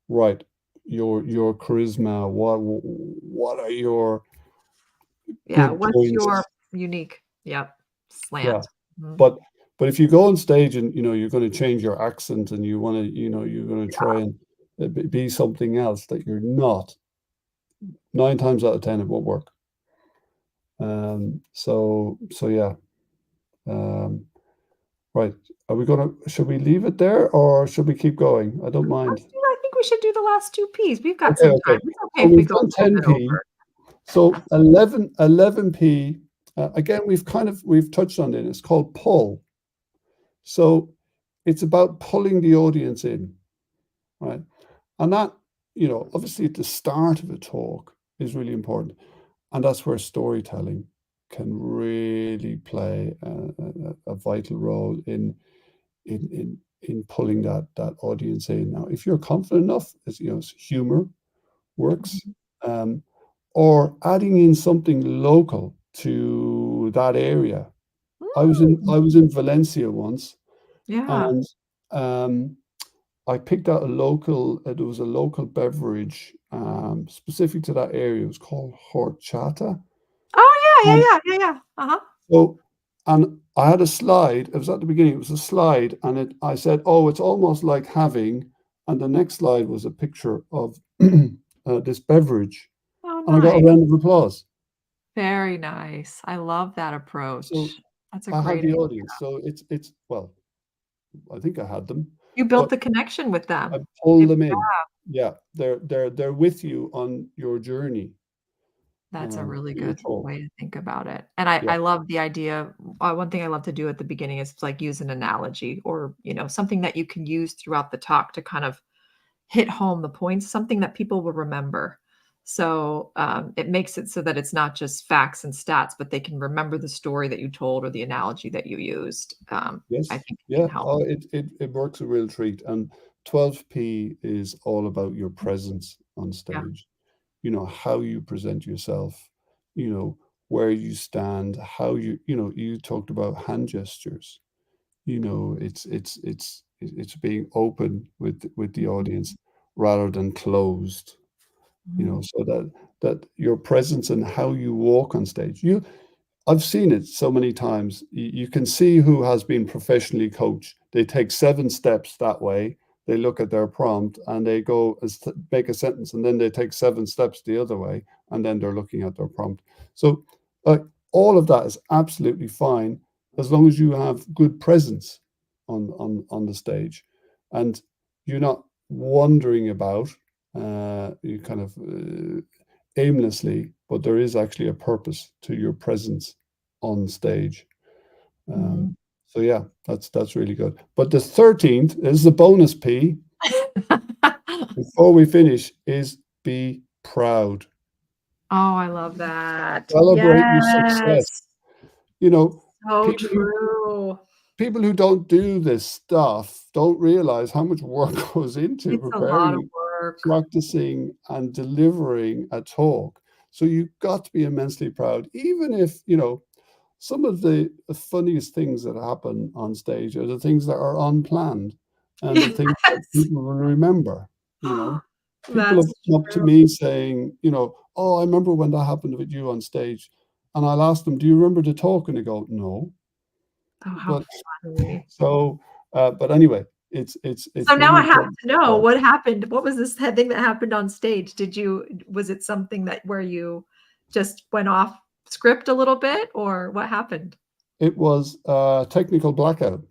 right, your charisma, what are your
Yeah,
good
what's
points?
your unique
Yeah.
slant? Mhm.
But but if you go on stage and, you're gonna change your accent and you're gonna try and, be something else that you're not, 9 times out of 10, it won't work. So yeah. Um, right. Should we leave it there or should we keep going? I don't mind.
I think we should do the last 2 Ps. We've got
Okay,
some
okay.
time. It's okay
So
if we
we've
go a
done
little bit
10p.
over.
So 11p, again, we've touched on it. It's called pull. So it's about pulling the audience in, right? And that, obviously at the start of a talk is really important. And that's where storytelling can really play a vital role in pulling that audience in. Now, if you're confident enough, as humor works,
Mhm.
um, or adding in something local to that area.
Mm,
I was in Valencia once,
yeah.
and um, I picked out there was a local beverage, specific to that area. It was called horchata.
Oh, yeah,
And
yeah, yeah, yeah, yeah. Uh-huh.
so, and I had a slide. It was at the beginning. It was a slide, and I said, "Oh, it's almost like having." And the next slide was a picture of this beverage,
Oh,
and I got a
nice.
round of applause.
Very nice. I love that
So
approach. That's a
I had
great
the
idea.
audience. So it's well, I think I had them,
You built
but
the connection with
I
them.
pull
It
them in. Yeah, they're with you on your journey,
That's a really
for your
good
talk.
way to think about it, and I
Yeah.
I love the idea one thing I love to do at the beginning is, like, use an analogy or, something that you can use throughout the talk to kind of hit home the points, something that people will remember. So, it makes it so that it's not just facts and stats, but they can remember the story that you told or the analogy that you used. I
Yes.
think it
Yeah.
can help.
Oh, it works a real treat. And 12p is all about your presence on
Yeah.
stage. How you present yourself, you know, where you stand, you talked about hand gestures. It's being open with the
Mhm.
audience rather than closed,
Mhm.
so that your presence and how you walk on stage. I've seen it so many times. You can see who has been professionally coached. They take 7 steps that way. They look at their prompt and they go make a sentence, and then they take 7 steps the other way, and then they're looking at their prompt. So, like, all of that is absolutely fine as long as you have good presence on the stage. And you're not wandering about, you kind of aimlessly, but there is actually a purpose to your presence on stage.
Mhm.
So yeah, that's really good. But the 13th is the bonus P before we finish is be proud.
Oh, I love that.
Celebrate your success.
Yes.
You know,
So
people who
true.
people who don't do this stuff don't realize how much work goes into
It's a lot of
preparing,
work.
practicing, and delivering a talk. So you've got to be immensely proud, even if, some of the funniest things that happen on stage are the things that are unplanned and the things that
Yes.
people will remember, you know. People have
That's
come up to
true.
me saying, "Oh, I remember when that happened with you on stage." And I'll ask them, "Do you remember the talk?" And they go, "No."
Oh, how
But
funny.
so, but anyway, it's
So now
really
I have
important.
to know what happened. What was this thing that happened on stage? Was it something that where you just went off script a little bit, or what happened?
It was a technical blackout.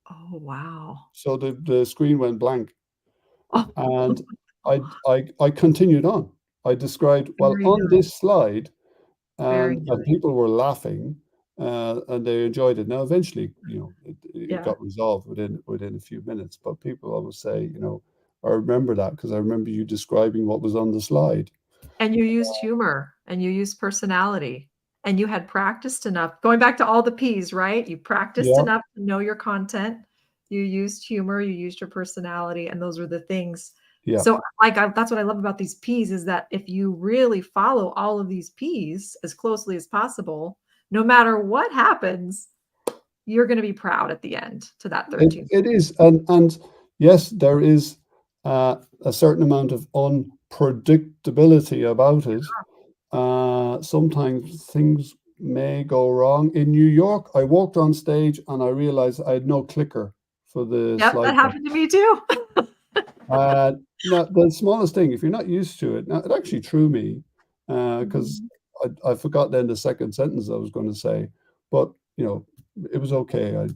Oh, wow.
So the screen went blank,
Oh,
and I continued on. I described, well,
very
on
nice,
this slide,
very
and
nice.
people were laughing, and they enjoyed it. Now, eventually, it
Yeah.
got resolved within a few minutes. But people always say, I remember that because I remember you describing what was on the slide.
And you used humor, and you used personality, and you had practiced enough going back to all the Ps, right? You practiced
Yeah,
enough to know your content, you used humor, you used your personality, and those were the things.
yeah,
So, like, that's what I love about these Ps is that if you really follow all of these Ps as closely as possible, no matter what happens, you're gonna be proud at the end to that
it
13th.
it is, and yes, there is a certain amount of unpredictability about it. Sometimes things may go wrong. In New York, I walked on stage and I realized I had no clicker for the
Yep, that
slide deck.
happened to me too.
Now, the smallest thing, if you're not used to it, now it actually threw me because
Mhm.
I forgot then the second sentence I was going to say, but it was okay. I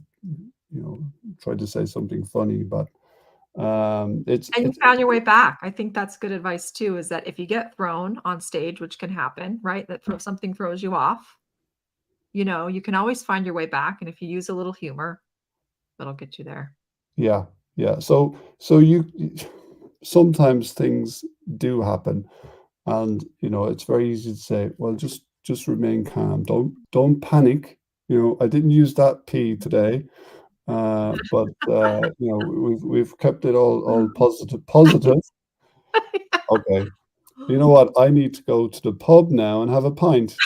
tried to say something funny, but
And you found your way back. I think that's good advice too, is that if you get thrown on stage, which can happen, right? That something throws you off, you can always find your way back. And if you use a little humor, that'll get you there.
yeah, yeah. So you sometimes things do happen, and it's very easy to say, well, just remain calm. Don't panic. I didn't use that P today, but we've kept it all positive. Okay. You know what? I need to go to the pub now and have a pint.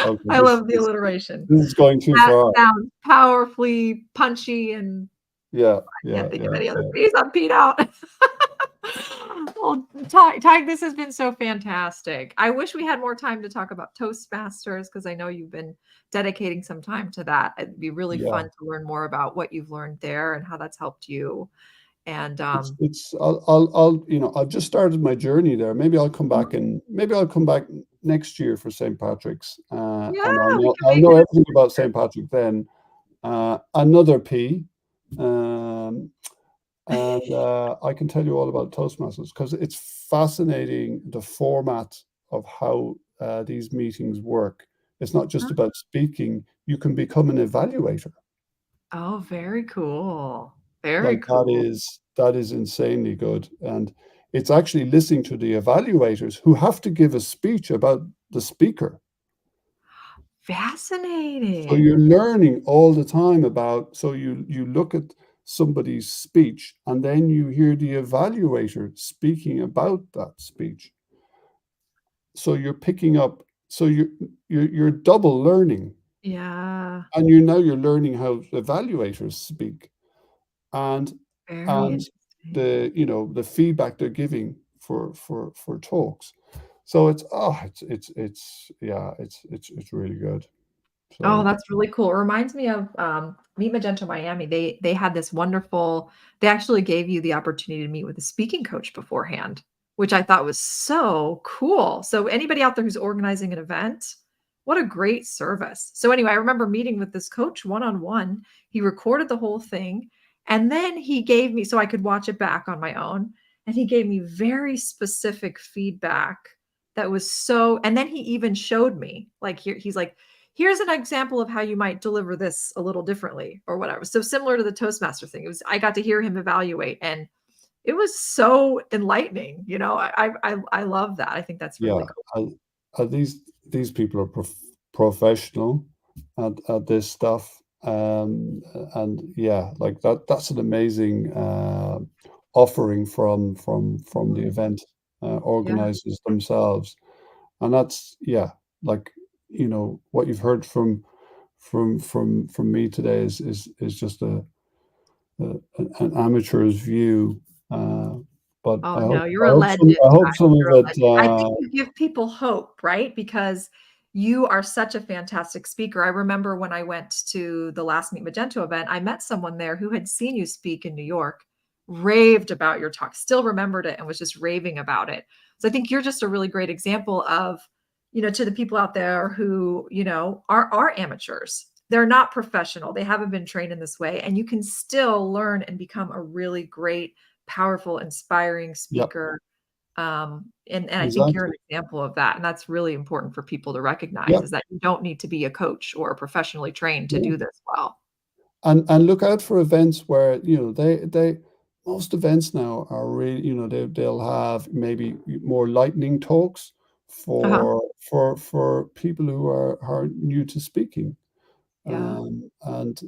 Okay,
I
this
love the
this
alliteration.
this is going too
That
far.
sounds powerfully punchy, and
Yeah,
I
yeah,
can't think of
yeah,
any other
yeah,
P's. I'm peed out. Well, Ty, this has been so fantastic. I wish we had more time to talk about Toastmasters because I know you've been dedicating some time to that. It'd be really fun
yeah.
to learn more about what you've learned there and how that's helped you. And
It's I've just started my journey there. Maybe I'll come back next year for St. Patrick's,
yeah,
and I'll
we
know
can
I'll
make
know
it a
everything about St. Patrick then. Another P, um, and I can tell you all about Toastmasters because it's fascinating the format of how these meetings work. It's not just about speaking; you can become an evaluator.
Oh, very cool. Very
Like
cool.
that is insanely good, and it's actually listening to the evaluators who have to give a speech about the speaker. So
Fascinating.
you're learning all the time about, so you look at somebody's speech and then you hear the evaluator speaking about that speech. So you're picking up, so you're double learning,
Yeah,
and you're learning how evaluators speak, and
very
and
interesting.
the feedback they're giving for talks. So it's yeah, it's really good.
Oh,
So
that's really cool. It reminds me of, Meet Magento Miami. They had this wonderful they actually gave you the opportunity to meet with a speaking coach beforehand, which I thought was so cool. So anybody out there who's organizing an event, what a great service. So anyway, I remember meeting with this coach one-on-one. He recorded the whole thing, And then he gave me, so I could watch it back on my own. And he gave me very specific feedback that was so, and then he even showed me, like, he's like, here's an example of how you might deliver this a little differently or whatever. So similar to the Toastmaster thing, it was, I got to hear him evaluate, and it was so enlightening. I love that. I think that's really
Yeah,
cool.
these people are professional at this stuff, and yeah, like that's an amazing offering from the
Mhm.
event
Yeah.
organizers themselves, and that's yeah, like what you've heard from me today is just an amateur's view, uh, but
Oh,
I
no,
hope
you're a legend,
I hope
Ty,
some of
you're a
it.
legend. I think you give people hope, right? Because you are such a fantastic speaker. I remember when I went to the last Meet Magento event, I met someone there who had seen you speak in New York, raved about your talk, still remembered it and was just raving about it. So I think you're just a really great example of, to the people out there who, are amateurs. They're not professional. They haven't been trained in this way, and you can still learn and become a really great, powerful, inspiring
Yep,
speaker. And I think you're an
exactly.
example of that. And that's really important for people to recognize,
Yep.
is that you don't need to be a coach or professionally trained to
Yeah.
do this well.
And look out for events where, they most events now are really, they'll have maybe more lightning talks
Uh-huh.
for people who are new to speaking.
Yeah.
And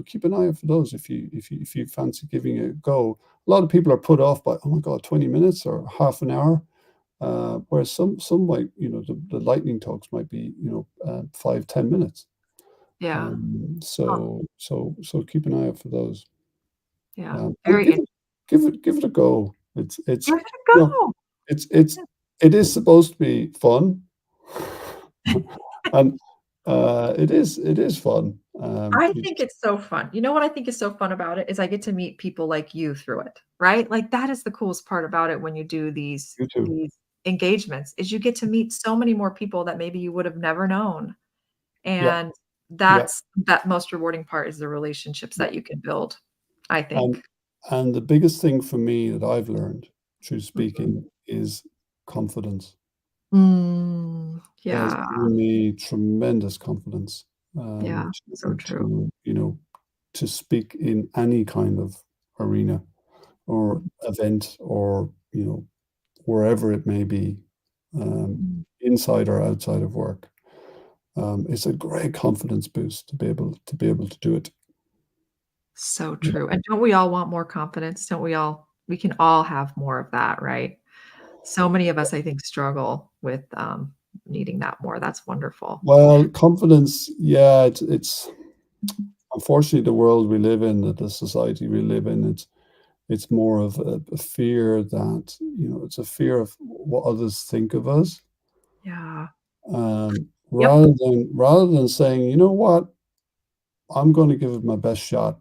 keep an eye out for those if you fancy giving it a go. A lot of people are put off by, oh my God, 20 minutes or half an hour. Whereas some might, the lightning talks might be, 5, 10 minutes.
Yeah. Huh.
So keep an eye out for those.
Yeah.
And
Very interesting.
give it a go. It's
Give it a
you know,
go.
it's it is supposed to be fun. And it is fun.
I
You
think
just
it's so fun. You know what I think is so fun about it is I get to meet people like you through it, right? Like, that is the coolest part about it when you do these
you too.
these engagements, is you get to meet so many more people that maybe you would have never known.
Yep,
And
yep,
that's that most rewarding part, is the relationships
yep.
that you can build, I
And
think.
and the biggest thing for me that I've learned through
Mhm.
speaking is confidence. It has
Yeah,
given me tremendous confidence,
yeah, so true.
to speak in any kind of arena or
Mhm.
event or, wherever it may be, um,
Mm.
inside or outside of work. It's a great confidence boost to be able to do it.
So
Yeah.
true, and don't we all want more confidence? Don't we all? We can all have more of that, right? So many of us, I think, struggle with, needing that more. That's wonderful.
Well, confidence, yeah, it's
Mhm.
unfortunately the world we live in, the society we live in, it's more of a fear that, it's a fear of what others think of us,
Yeah. Yep.
rather than saying, "You know what? I'm gonna give it my best shot."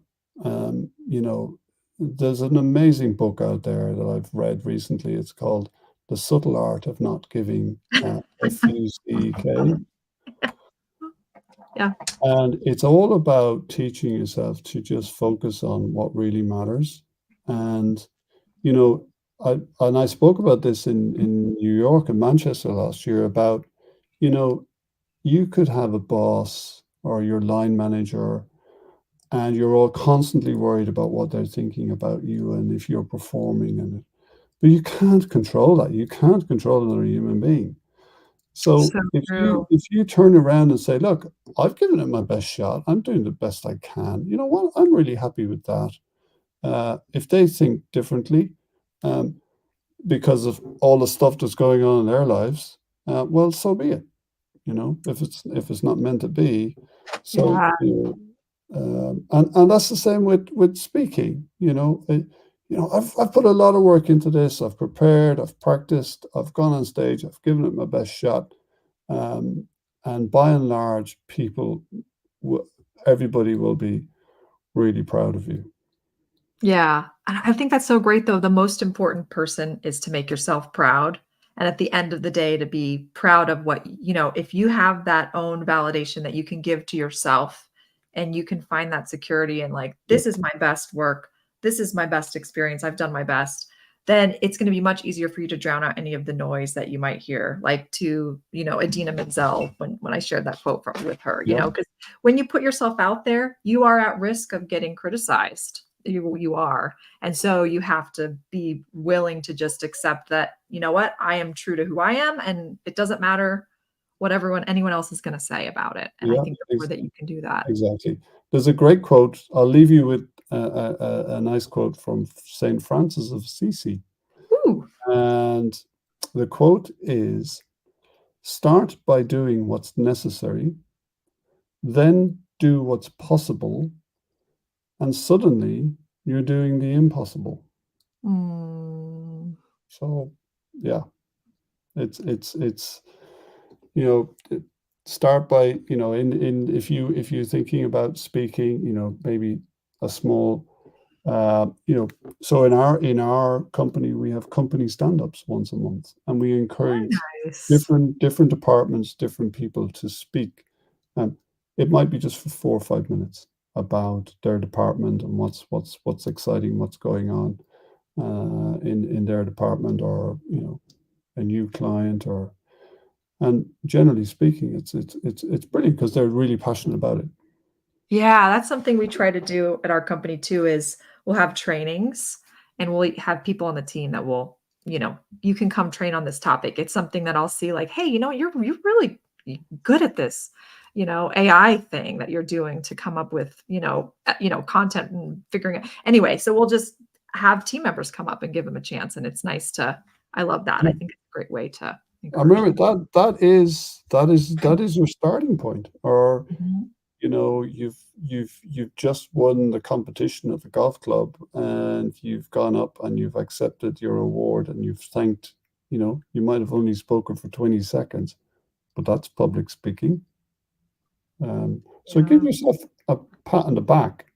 There's an amazing book out there that I've read recently. It's called The Subtle Art of Not Giving, FUCK,
Yeah.
and it's all about teaching yourself to just focus on what really matters. And, you know, I spoke about this in New York and Manchester last year about, you know, you could have a boss or your line manager, and you're all constantly worried about what they're thinking about you and if you're performing and but you can't control that. You can't control another human being. So
So
if you
true.
if you turn around and say, "Look, I've given it my best shot. I'm doing the best I can. You know what? I'm really happy with that." If they think differently, um, because of all the stuff that's going on in their lives, well, so be it. If it's not meant to be. So,
Yeah.
and that's the same with speaking. I've put a lot of work into this. I've prepared, I've practiced, I've gone on stage, I've given it my best shot. Um, and by and large, w everybody will be really proud of you.
Yeah. I think that's so great, though. The most important person is to make yourself proud. And at the end of the day, to be proud of what, if you have that own validation that you can give to yourself, and you can find that security and, like,
Yeah,
this is my best work. this is my best experience. I've done my best. Then it's going to be much easier for you to drown out any of the noise that you might hear, like to, Adina Menzel when I shared that quote with her,
Yeah.
because when you put yourself out there, you are at risk of getting criticized. You are. And so you have to be willing to just accept that, you know what, I am true to who I am, and it doesn't matter what anyone else is going to say about it. And I
Yeah.
think the more that you can do that.
Exactly. There's a great quote. I'll leave you with a nice quote from Saint Francis of Assisi.
Ooh.
And the quote is, start by doing what's necessary, then do what's possible, and suddenly you're doing the impossible.
Mm.
So yeah, it's start by, in if you're thinking about speaking, maybe a small so in our company we have company stand-ups once a month, and we
Very
encourage
nice.
different departments, different people to speak. And it might be just for 4 or 5 minutes about their department and what's exciting, what's going on in their department, or a new client, and generally speaking, it's brilliant because they're really passionate about it.
Yeah, that's something we try to do at our company too, is we'll have trainings and we'll have people on the team that will, you can come train on this topic. It's something that I'll see like, hey, you're really good at this, AI thing that you're doing to come up with, content and figuring it. Anyway, so we'll just have team members come up and give them a chance. And it's nice I love that. I think it's a great way to
I
encourage
remember
them.
that is your starting point, or
Mhm.
you've just won the competition at the golf club, and you've gone up and you've accepted your award, and you've thanked, you might have only spoken for 20 seconds, but that's public speaking. So give
Yeah.
yourself a pat on the back.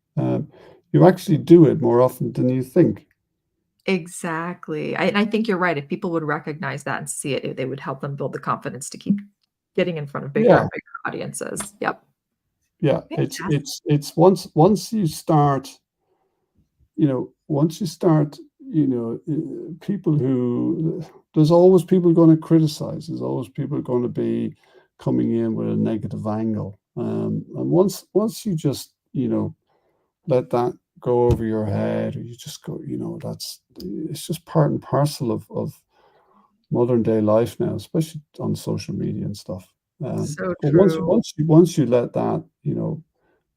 You actually do it more often than you think.
Exactly. I think you're right. If people would recognize that and see it, they would help them build the confidence to keep getting in front of bigger
Yeah,
and bigger audiences. Yep.
yeah.
Fantastic.
It's once you start, once you start, people who there's always people going to criticize. There's always people going to be coming in with a negative angle. And once you just, let that go over your head, or you just go, it's just part and parcel of modern day life now, especially on social media and stuff.
So
But
true.
once you let that,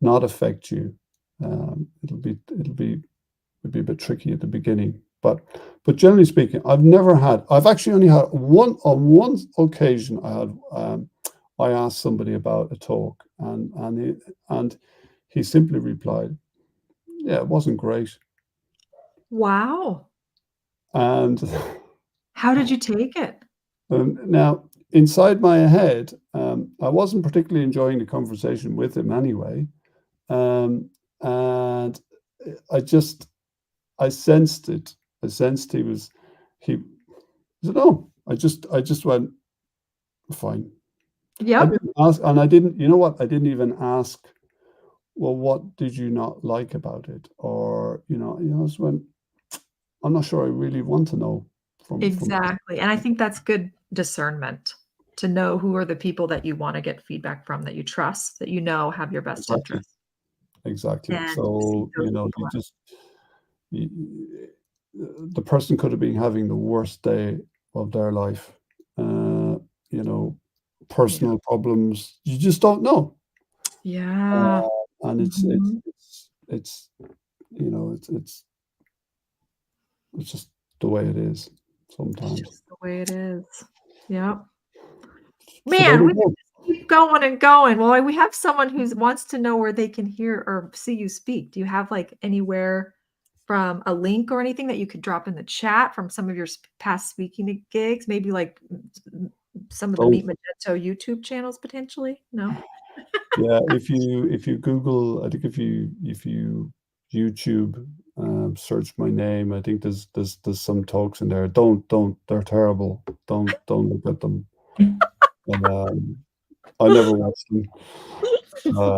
not affect you, it'll be a bit tricky at the beginning. But generally speaking, I've actually only had on one occasion I asked somebody about a talk, and he simply replied, yeah, it wasn't great.
Wow.
And
How did you take it?
now, inside my head, I wasn't particularly enjoying the conversation with him anyway. And I just, I sensed it. I sensed he said, oh, I just went, fine. I
Yep.
didn't ask, and I didn't, you know what? I didn't even ask, well, what did you not like about it? Or, I just went, I'm not sure I really want to know from
Exactly. And I think that's good discernment to know who are the people that you want to get feedback from, that you trust, that have your best
exactly.
interest,
Exactly.
and seek
So,
those
you
people out.
just, you, the person could have been having the worst day of their life. Uh, you know,
Yeah.
Personal problems. You just don't know.
Yeah.
And
Mhm.
it's, you know, it's just the way it is
It's
sometimes.
just the way it is. Yep.
So there
Man,
we
we could
go.
just keep going and going. Well, we have someone who wants to know where they can hear or see you speak. Do you have, like, anywhere from a link or anything that you could drop in the chat from some of your past speaking gigs? Maybe, like, some of the
Oh,
Meet Magento YouTube channels potentially? No?
yeah. If you Google, I think if you YouTube, search my name, I think there's some talks in there. Don't. They're terrible. Don't look at them. Um, I never watched them. Uh,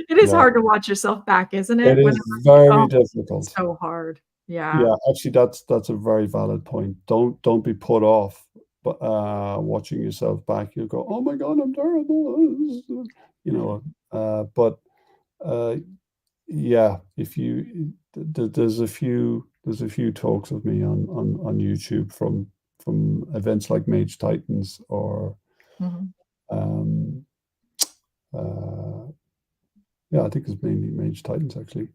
It is
yeah,
hard to watch yourself back, isn't
it
it?
is
Whenever
very
oh,
difficult.
so hard. Yeah.
Yeah, actually, that's a very valid point. Don't be put off, but watching yourself back. You go, oh my God, I'm terrible. You know, but uh, yeah, if you there's a few talks of me on YouTube from events like Mage Titans or
Mhm,
um, uh, yeah, I think it's mainly Mage Titans actually.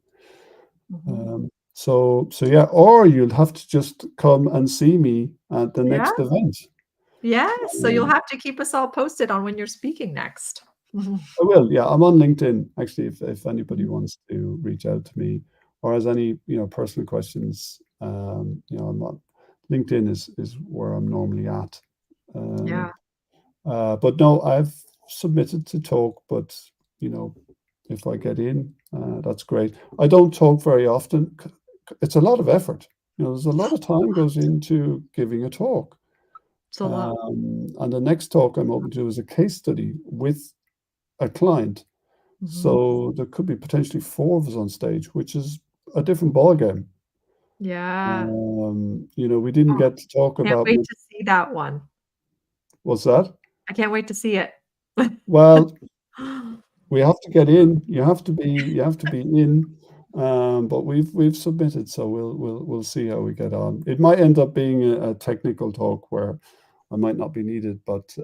mhm.
So yeah, or you'll have to just come and see me at the
Yeah.
next event.
Yes, so you'll
Um,
have to keep us all posted on when you're speaking next. Mhm.
I will, yeah. I'm on LinkedIn actually. If anybody
Mhm.
wants to reach out to me or has any personal questions, I'm on LinkedIn is where I'm normally at. Um,
Yeah.
but no, I've submitted to talk, but you know, if I get in, that's great. I don't talk very often. It's a lot of effort. There's a lot of time goes into giving a talk.
It's a lot.
And the next talk I'm hoping to do is a case study with a client.
Mhm.
So there could be potentially four of us on stage, which is a different ballgame.
Yeah.
We didn't
Oh,
get to talk
can't
about
wait to see that one.
what's that?
I can't wait to see it.
Well, we have to get in. You have to be in. But we've submitted, so we'll see how we get on. It might end up being a technical talk where I might not be needed, but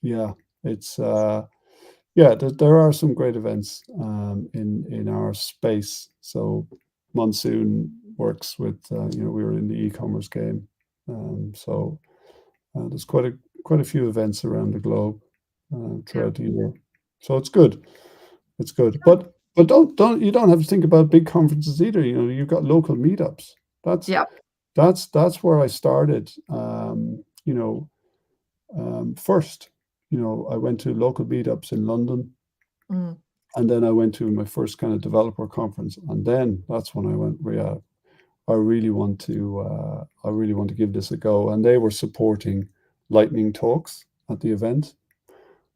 yeah, it's yeah. There are some great events in our space. So Monsoon works with we were in the e-commerce game, so there's quite a few events around the globe
Yeah.
throughout the year. So it's good. It's good. But don't have to think about big conferences either. You've got local meetups. That's
Yep.
that's where I started. First, I went to local meetups in London,
Mm,
and then I went to my first kind of developer conference, and then that's when I went, "Well, yeah, I really want to give this a go." And they were supporting lightning talks at the event,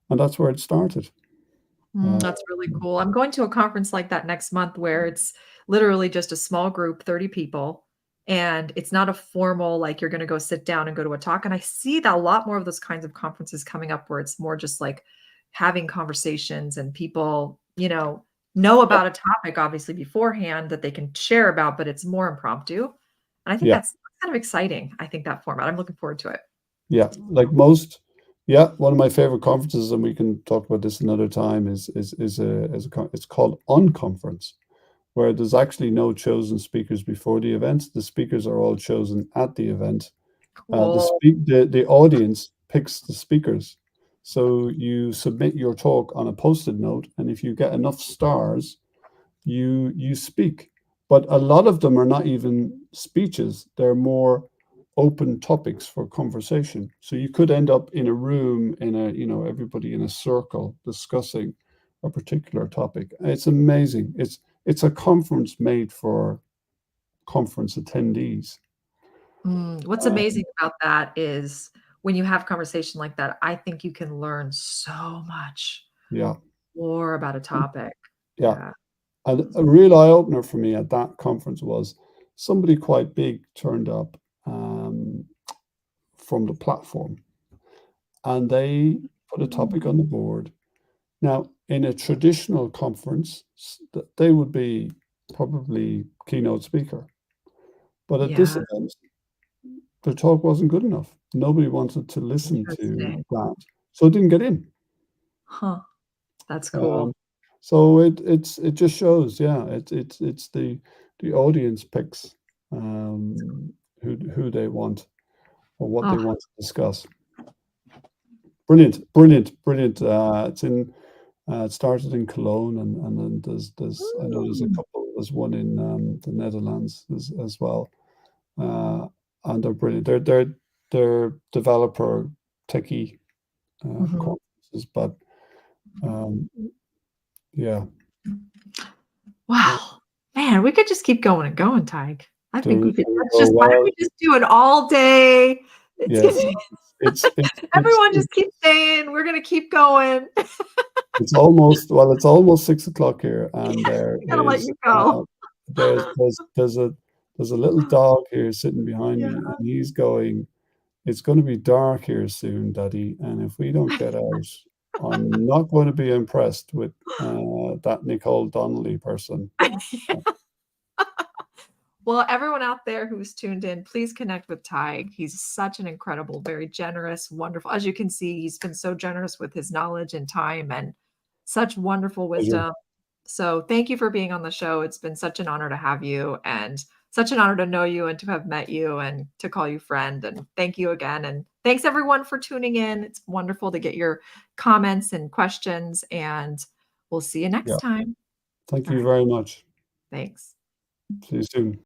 and that's where it started. Uh,
that's really cool. I'm going to a conference like that next month where it's literally just a small group, 30 people, and it's not a formal, like, you're gonna go sit down and go to a talk, and I see that a lot more of those kinds of conferences coming up where it's more just, like, having conversations and people, know
yeah,
about a topic obviously beforehand that they can share about, but it's more impromptu, and I think
yeah,
that's kind of exciting, I think that format. I'm looking forward to it.
yeah. Like most, yeah. One of my favorite conferences, and we can talk about this another time, it's called Unconference, where there's actually no chosen speakers before the event. The speakers are all chosen at the event.
Cool.
The audience picks the speakers. So you submit your talk on a post-it note, and if you get enough stars, you speak. But a lot of them are not even speeches. They're more open topics for conversation. So you could end up in a room everybody in a circle discussing a particular topic. It's amazing. It's a conference made for conference attendees.
What's
Uh,
amazing about that is when you have conversation like that, I think you can learn so much
yeah.
more about a
And
topic.
yeah.
Yeah.
And a real eye opener for me at that conference was somebody quite big turned up from the platform, and they put a topic on the board. Now, in a traditional conference, they would be probably keynote speaker, but at this
Yeah,
event, the talk wasn't good enough. Nobody wanted to listen to
interesting.
that, so it didn't get in.
Huh, that's cool.
Um, so it just shows, yeah, it's the audience picks um, who they want or what they
Oh,
want to discuss. Brilliant, brilliant, brilliant. It started in Cologne, and then there's I know there's a
mm,
couple. There's one in the Netherlands as well, uh, and they're brilliant. They're developer techie
mhm.
conferences, but um, yeah,
Wow. Man, we could just keep going and going, Tig. I think
there
we could
we
that's
go.
just why don't
Well,
we just do an all day It's
Yes,
gonna
it's
everyone just
it's
keeps saying, "We're gonna keep going."
it's almost well, it's almost 6 o'clock here, and there
I gotta let
is,
you go.
there's a little dog here sitting behind
Yeah.
me, and he's going, "It's gonna be dark here soon, Daddy, and if we don't get out, I'm not going to be impressed with, that Nicole Donnelly person." Uh,
Well, everyone out there who's tuned in, please connect with Tig. He's such an incredible, very generous, wonderful. As you can see, he's been so generous with his knowledge and time and such wonderful
Pleasure.
wisdom. So, thank you for being on the show. It's been such an honor to have you and such an honor to know you and to have met you and to call you friend. And thank you again. And thanks everyone for tuning in. It's wonderful to get your comments and questions. And we'll see you next
Yeah.
time.
Thank
All
you
right.
very much.
Thanks.
See you soon.